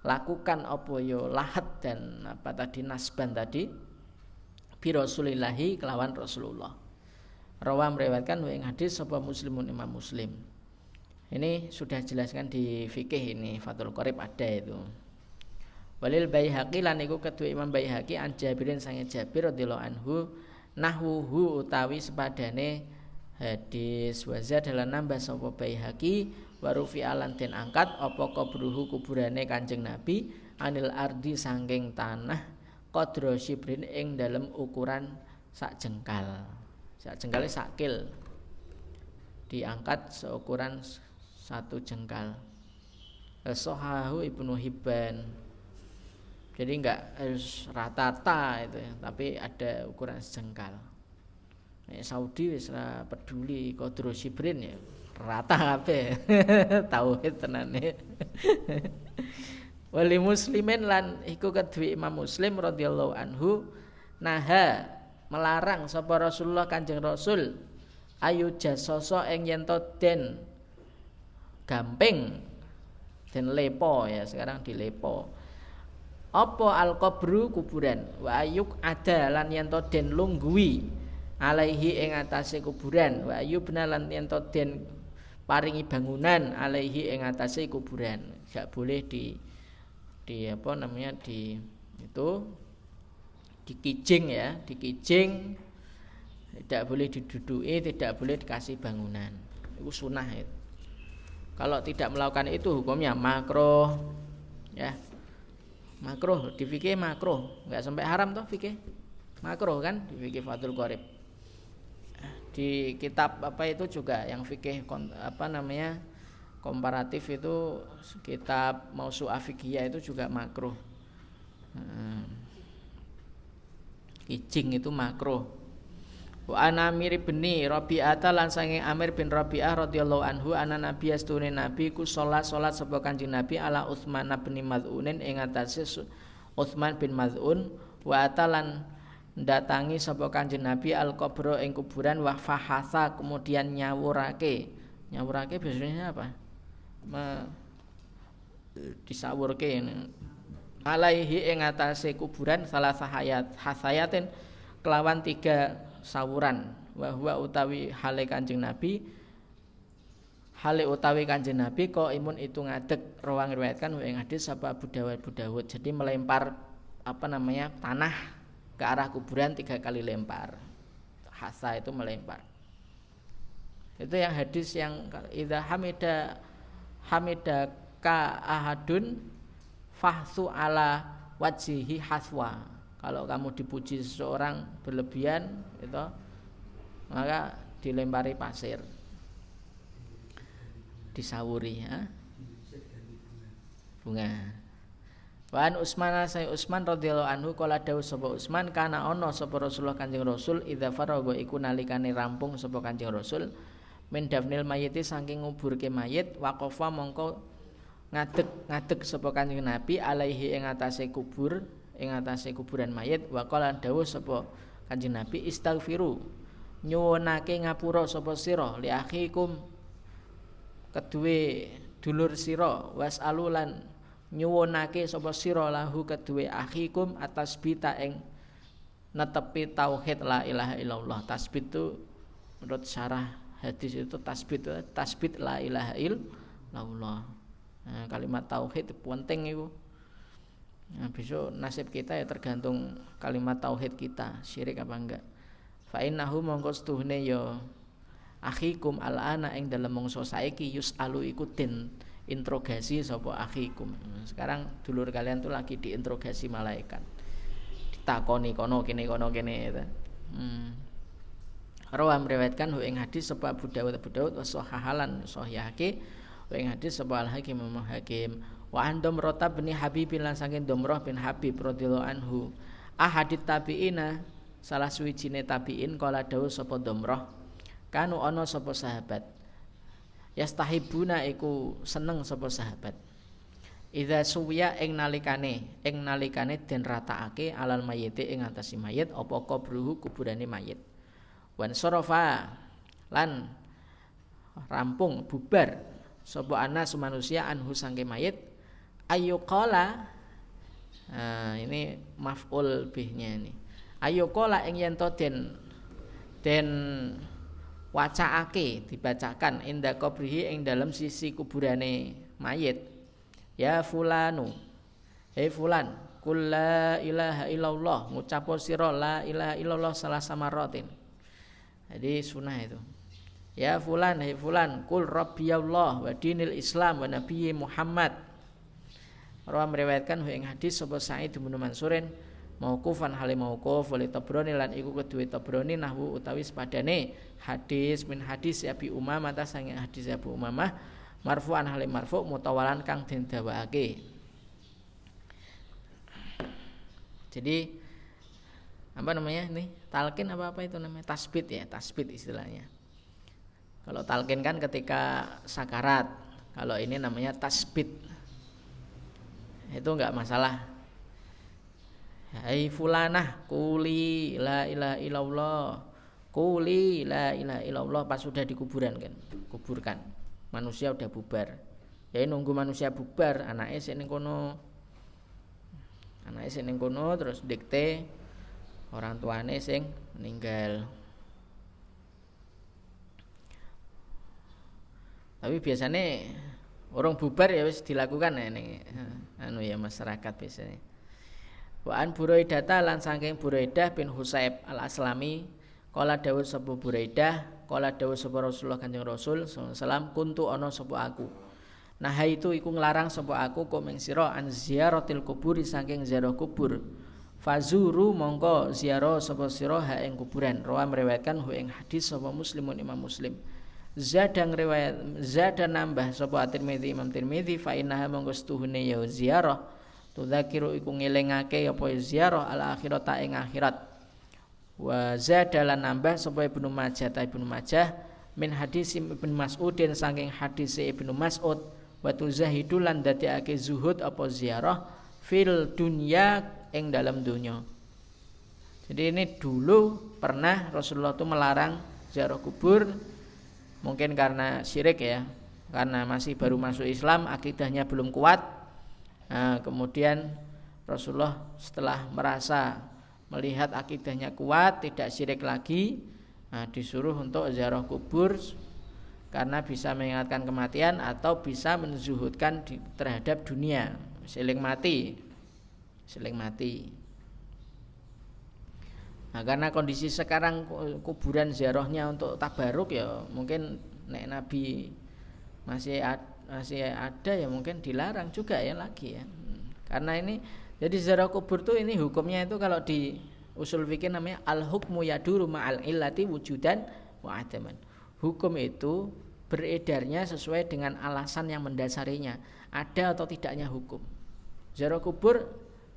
Speaker 1: lakukan apa ya lahat dan apa tadi nasban tadi bi Rasulillahi kelawan Rasulullah. Rawa meriwayatkan wa ing hadis sapa Muslimun Imam Muslim. Ini sudah jelaskan di fikih ini Fathul Qorib ada itu. Walil Baihaqi lan iku kedua Imam Baihaqi an Jabirin sange Jabir radhiyallahu anhu nahuhu utawi sepadane hadis waza dalam nambah sapa Baihaqi warufi alan den angkat apa kubruhu kuburane Kanjeng Nabi anil ardi saking tanah qadra shibrin ing dalem ukuran sak jengkal. Sak jengkale sakil diangkat seukuran satu jengkal. Sahahu Ibnu Hibban. Jadi enggak harus rata-rata itu ya, tapi ada ukuran sejengkal. Saudi wis ora peduli qadra shibrin ya rata kabeh. Tauhid tenane. Wali muslimin lan iku kedue Imam Muslim radhiyallahu anhu naha melarang sapa Rasulullah Kanjeng Rasul ayu jasoso ing yen to den gamping den lepo ya sekarang dilepo apa al-qabru kuburan wa ayuk ada lan yen to den lungguhi alaihi ing atase kuburan wa ayubna lan yen to den paringi bangunan alaihi ing atase kuburan gak boleh di apa namanya di itu dikijing ya dikijing tidak boleh diduduki tidak boleh dikasih bangunan itu sunah itu. Kalau tidak melakukan itu hukumnya makruh ya makruh di fikih makruh nggak sampai haram toh fikih makruh kan di fikih Fathul Qorib di kitab apa itu juga yang fikih apa namanya komparatif itu kitab Mausu'ah Fiqhiyah itu juga makruh kijing itu makruh. Wa ana Amir bin Rabi'ah lan sange Amir bin Rabi'ah radhiyallahu anhu ana nabi astune nabi ku salat sapa Kanjeng Nabi ala Utsman bin Maz'unin ing atase Utsman bin Maz'un wa atalan ndatangi sapa Kanjeng Nabi al-qabra ing kuburan wa fahasa kemudian nyawurake biasanya apa disawurke alaihi ing atase kuburan salah hasayatin kelawan 3 sawuran wa huwa utawi hale Kanjeng Nabi kok imun itu ngadeg rawang riwayatkan ing hadis sapa Abu Dawud jadi melempar apa namanya tanah ke arah kuburan 3 kali lempar hasa itu melempar itu yang hadis yang idza hamida ka ahadun fahsu ala wajhihi haswa. Kalau kamu dipuji seseorang berlebihan itu maka dilempari pasir disawuri ya bunga. Wan Utsman sai Utsman radhiyallahu anhu kala dawuh sapa Utsman kana ana sapa Rasulullah Kanjeng Rasul idza faragha iku nalikane rampung sapa Kanjeng Rasul min dafnil mayiti saking nguburke mayit waqafa mongko ngadeg sapa Kanjeng Nabi alaihi ing atase kuburan mayit wa qala dawuh sapa Kanjeng Nabi istaghfiru nyuwunake ngapura sapa sira li akhikum kedue dulur sira wasalulan nyuwunake sapa sira lahu kedue akhikum atas bita ing netepi tauhid la ilaha illallah. Tasbih itu menurut syarah hadis itu tasbih la ilaha illallah. Nah, kalimat tauhid penting itu. Nah, besok nasib kita ya tergantung kalimat tauhid kita, syirik apa enggak. fa innahu mongko setuhne ya akhikum al'ana ing dalem mangsa saiki yusalu iku den interogasi sapa akhikum. Sekarang dulur kalian tuh lagi diinterogasi malaikat. Ditakoni kono kene gitu. Rawa meriwayatkan hu ing hadis sapa Abu Dawud sahahalan sahihake hu ing hadis sapa Al-Hakim Imam Hakim wa andom Rotab bin Habib lan saking Domroh bin Habib radhiyallahu anhu ahadit tabiina salah suwijine tabiin kala dawuh sapa Domroh kanu ana sapa sahabat yastahibuna iku seneng sapa sahabat idza suwiya ing nalikane den ratakake alal mayite ing atase mayit apa qabruhu kuburane mayit wan sarafa lan rampung bubar sapa anas manusia anhu sangke mayit ayyuqala ini maf'ul bihnya ini ayyuqala ing yen to den wacaake dibacakan inda qabrihi ing dalam sisi kuburane mayit ya fulanu hei fulan kul la ilaha illallah ngucapo sira la ilaha illallah salasa maratin. Jadi sunnah itu ya fulan hei fulan kul rabbiyallah wa dinil islam wa nabiyyi Muhammad. Rawi meriwayatkan ing hadis sapa Sa'id bin Mansurin mauqufan hale mauquf wali Tabrani lan iku kedue Tabrani nahwu utawi sepadane hadis min hadis Abi Umamah ta sange hadis Abu Umamah marfu'an hale marfu' mutawalan kang den dawakake. Jadi apa namanya ini talqin apa itu namanya tasbit ya, tasbit istilahnya. Kalau talqin kan ketika sakarat, kalau ini namanya tasbit. Itu enggak masalah. Hai fulanah quli la ilaha illallah. Quli la ilaha illallah pas sudah di kuburan kan. Kuburkan. Manusia udah bubar. Ya nunggu manusia bubar, anake sing ning kono. Anake sing ning kono terus dikte orang tuane sing meninggal. Tapi biasanya orang bubar ya wis dilakukan ya ning ya masyarakat biasanya. Wa an Buraidah lan saking Buraidah bin Husayb al-Aslami qala dawuh sapa Buraidah qala dawuh sapa Rasulullah Kanjeng Rasul sallallahu alaihi wasallam kuntu ana sapa aku nah itu iku nglarang sapa aku kok ming sira an ziaratil kubur saking ziarah kubur fazuru mongko ziarah sapa sira ha ing kuburan rawi meriwayatkan hu ing hadis sapa Muslimun Imam Muslim zadang riwayat zada nambah sapa Tirmidzi Imam Tirmidzi fa innaha mongko stuhune ya ziarah tudzakiru iku ngelingake apa ziarah al akhirata ing akhirat wa zadalan nambah sapa Ibnu Majah min hadis Ibnu Mas'udin saking hadis Ibnu Mas'ud wa tuzahidu lan dadekake zuhud apa ziarah fil dunya ing dalam dunya. Jadi ini dulu pernah Rasulullah itu melarang ziarah kubur mungkin karena syirik ya, karena masih baru masuk Islam, akidahnya belum kuat. Nah, kemudian Rasulullah setelah merasa melihat akidahnya kuat, tidak syirik lagi, disuruh untuk ziarah kubur karena bisa mengingatkan kematian atau bisa menzuhudkan terhadap dunia, seling mati. Nah, karena kondisi sekarang kuburan ziarahnya untuk tabaruk ya mungkin nek Nabi masih ada ya mungkin dilarang juga ya lagi ya. Karena ini jadi ziarah kubur tuh ini hukumnya itu kalau di usul fikih namanya al-hukmu yaduru ma'al illati wujudan wa adaman. Hukum itu beredarnya sesuai dengan alasan yang mendasarinya. Ada atau tidaknya hukum. Ziarah kubur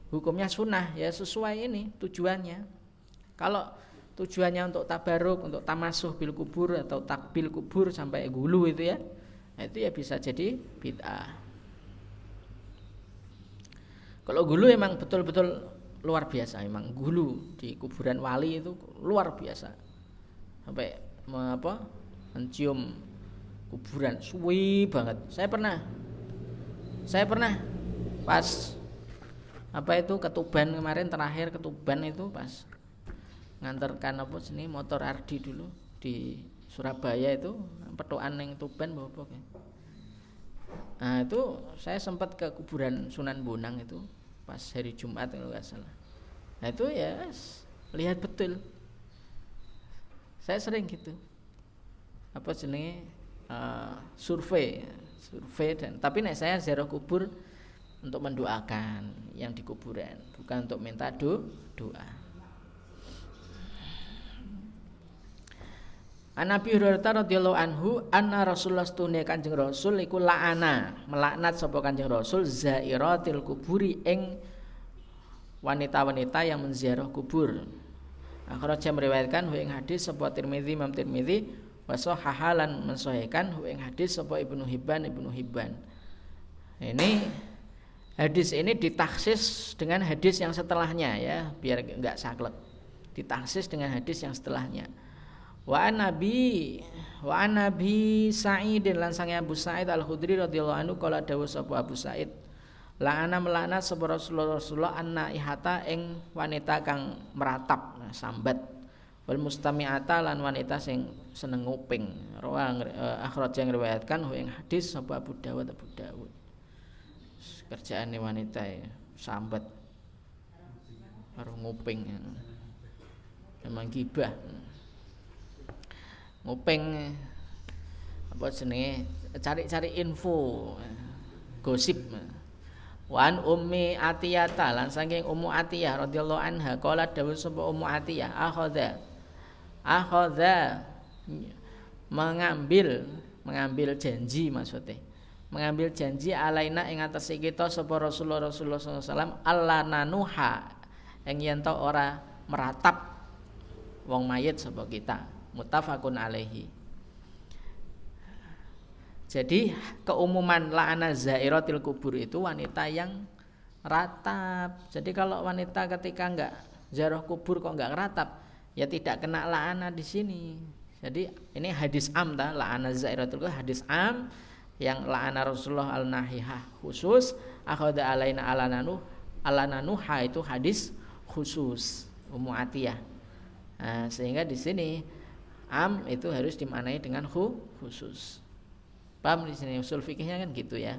Speaker 1: hukumnya sunnah ya sesuai ini tujuannya. Kalau tujuannya untuk tabaruk, untuk tamasuh bil kubur atau takbil kubur sampai gulu itu ya, nah itu ya bisa jadi bid'ah. Kalau gulu emang betul-betul luar biasa, emang gulu di kuburan wali itu luar biasa. Sampai mencium kuburan suwi banget. Saya pernah pas ke Tuban kemarin terakhir ke Tuban itu pas nganterkan motor Ardi dulu di Surabaya itu petukan yang Tuban bawa. Nah itu saya sempat ke kuburan Sunan Bonang itu pas hari Jumat kalau nggak salah. Nah itu ya lihat betul Saya sering gitu. Apa jenenge survei dan tapi nek saya ziarah kubur untuk mendoakan yang di kuburan, bukan untuk minta doa. An Nabi Hurairah radhiyallahu anhu anna Rasulullah stune Kanjeng Rasul iku la'ana melaknat sapa Kanjeng Rasul zairatil kuburi ing wanita-wanita yang menziarah kubur. Akhraja meriwayatkan ing hadis sapa Tirmizi Imam Tirmizi wa sahahalan mensahihkan ing hadis sapa Ibnu Hibban. Ini hadis ini ditaksis dengan hadis yang setelahnya ya, biar enggak saklek. Ditaksis dengan hadis yang setelahnya. Wa Nabi Sa'id lan sange Abu Sa'id Al-Khudri radhiyallahu anhu kala dawuh sapa Abu Sa'id la'ana melaknat sapa Rasulullah an-naihata ing wanita kang meratap sambat wal mustami'ata lan wanita sing seneng nguping. Akhraja ngriwayatkan ing hadis sapa Abu Dawud. Kerjaane wanita ya sambat karo nguping. Memang gibah. Nguping apa jenenge cari-cari info gosip. Wan Ummi Atiyah lan saking Ummu Atiyah radhiyallahu anha qala dawuh sapa Ummu Atiyah akhadha mengambil janji maksudnya mengambil janji alaina ing atase kita sapa Rasulullah sallallahu alaihi wasallam alla nanuha ing yen to ora meratap wong mayit sapa kita. Muttafaqun alaihi. Jadi keumuman la'ana zairatil kubur itu wanita yang ratap. Jadi kalau wanita ketika enggak ziarah kubur kok enggak ratap, ya tidak kena la'ana di sini. Jadi ini hadis am ta, la'ana zairatil kubur hadis am yang la'ana Rasulullah al-nahihah khusus, akhadha alaina alananuha itu hadis khusus Ummu Atiyah. Nah, sehingga di sini am itu harus dimaknai dengan khusus. Paham di sini usul fikihnya kan gitu ya.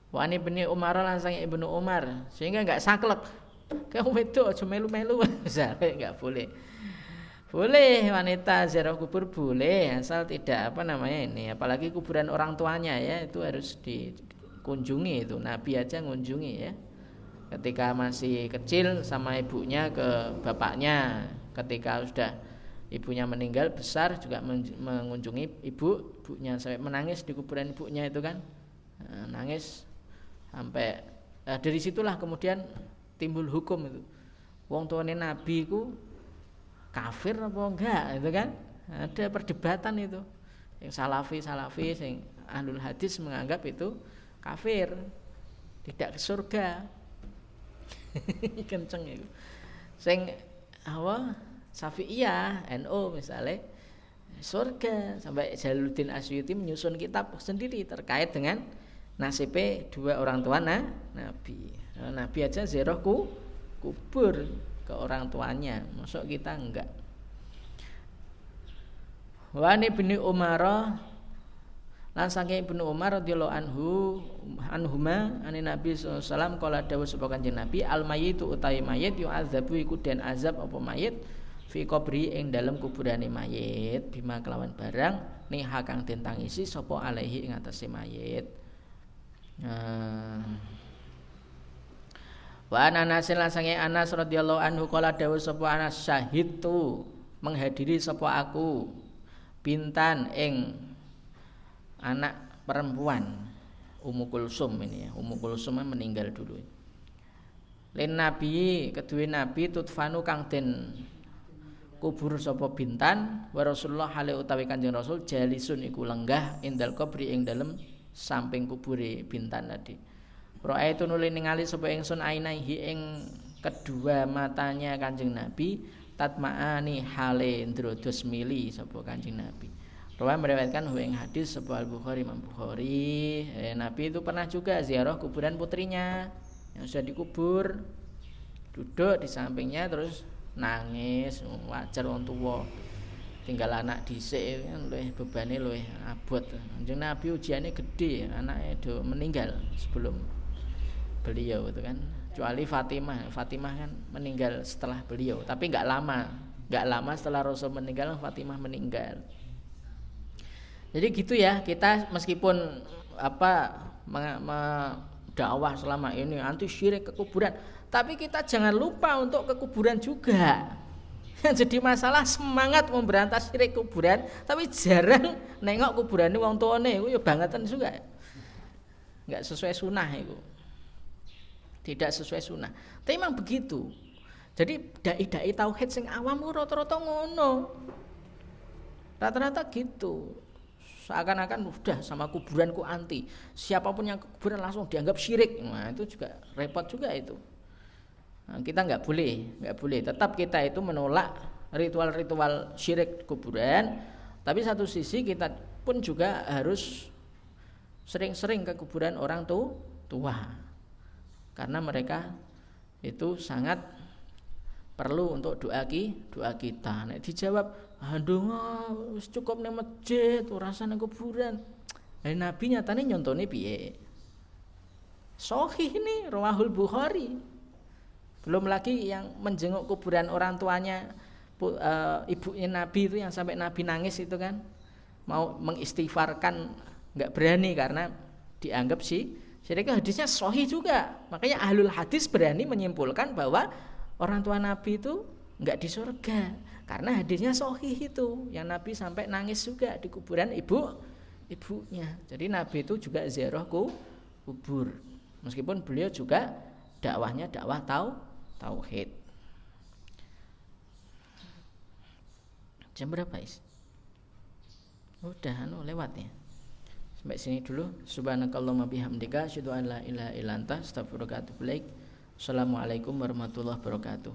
Speaker 1: Wa ani Ibnu Umar lan sang Ibnu Umar sehingga enggak saklek. Kamu itu aja melu-melu misalnya enggak boleh. Boleh wanita ziarah kubur boleh asal tidak ini apalagi kuburan orang tuanya ya itu harus dikunjungi itu. Nabi aja ngunjungi ya. Ketika masih kecil sama ibunya ke bapaknya, ketika sudah ibunya meninggal besar juga mengunjungi ibunya sampai menangis di kuburan ibunya itu kan nangis sampai dari situlah kemudian timbul hukum itu wong tuane Nabi ku kafir apa enggak itu kan ada perdebatan itu yang salafi yang ahlul hadis menganggap itu kafir tidak ke surga kenceng itu sing Syafi'iyah, NU misalnya surga sampai Jalaluddin Asyuti menyusun kitab sendiri terkait dengan nasibnya dua orang tua Nabi. Nabi aja ziarah kubur ke orang tuanya, masuk kita enggak. Wa Ibnu Umar lan saking Ibnu Umar radhiyallahu anhuma ane Nabi sallallahu alaihi wasallam kala dawuh sapa Kanjeng Nabi al mayyitu utawi mayit yu'adzabu iku den azab apa mayit fi qabri ing dalem kuburane mayit bima kelawan barang niha kang den tangisi sapa alaihi ing atase mayit. Wa Anas lan sange Anas radhiyallahu anhu kala dawuh sapa Anas syahidtu menghadiri sapa aku bintan ing anak perempuan Ummu Kulsum ini ya. Ummu Kulsum meninggal dulu. Lin Nabi kedue Nabi tutfanu kang den kubur sapa bintan wa Rasulullah hale utawi Kanjeng Rasul jalisun iku lenggah indal kubri ing dalem samping kubure bintan tadi. Ra'aitu nuli ningali sapa ingsun ainaihi ing kedua matanya Kanjeng Nabi tatma'ani hale ndrodos mili sapa Kanjeng Nabi. Rawi meriwayatkan ing hadis sapa Al-Bukhari Imam Bukhari, Nabi itu pernah juga ziarah kuburan putrinya yang sudah dikubur. Duduk di sampingnya terus nangis, wajar wong tuwa. Tinggal anak dhisik kan luwih bebane luwih abot. Kanjeng Nabi ujiane gede, anaknya do meninggal sebelum beliau itu kan. Kecuali Fatimah kan meninggal setelah beliau, tapi enggak lama. Nggak lama setelah Rasul meninggal, Fatimah meninggal. Jadi gitu ya, kita meskipun dakwah selama ini anti syirik ke kuburan, tapi kita jangan lupa untuk ke kuburan juga. Yang jadi masalah semangat memberantas syirik kuburan, tapi jarang nengok kuburan ini wong tuane, itu ya bangetan juga. Nggak sesuai sunnah itu. Tidak sesuai sunnah. Tapi memang begitu. Jadi dai-dai tauhid sing awam rata-rata ngono. Rata-rata gitu. Seakan-akan udah sama kuburan ku anti. Siapapun yang ke kuburan langsung dianggap syirik. Nah, itu juga repot juga itu. Nah, kita nggak boleh. Tetap kita itu menolak ritual-ritual syirik kuburan. Tapi satu sisi kita pun juga harus sering-sering ke kuburan orang tua. Karena mereka itu sangat perlu untuk doa kita. Nek dijawab, "Ndonga wis cukup ning masjid, ora usah nang kuburan." Nabi nyatane nyontone piye? Sahih ini Rawahul Bukhari. Belum lagi yang menjenguk kuburan orang tuanya, ibunya Nabi itu yang sampai Nabi nangis itu kan, mau mengistighfarkan nggak berani karena dianggap syirik. Hadisnya sahih juga. Makanya ahlul hadis berani menyimpulkan bahwa orang tua Nabi itu nggak di surga karena hadisnya sahih itu, yang Nabi sampai nangis juga di kuburan ibunya. Jadi Nabi itu juga ziarah kubur, meskipun beliau juga dakwahnya dakwah tauhid. Jam berapa is? Udah lewat ya. Sampai sini dulu. Subhanakallahumma bihamdika asyhadu an la ilaha illa anta astaghfiruka wa atubu ilaik. Assalamualaikum warahmatullahi wabarakatuh.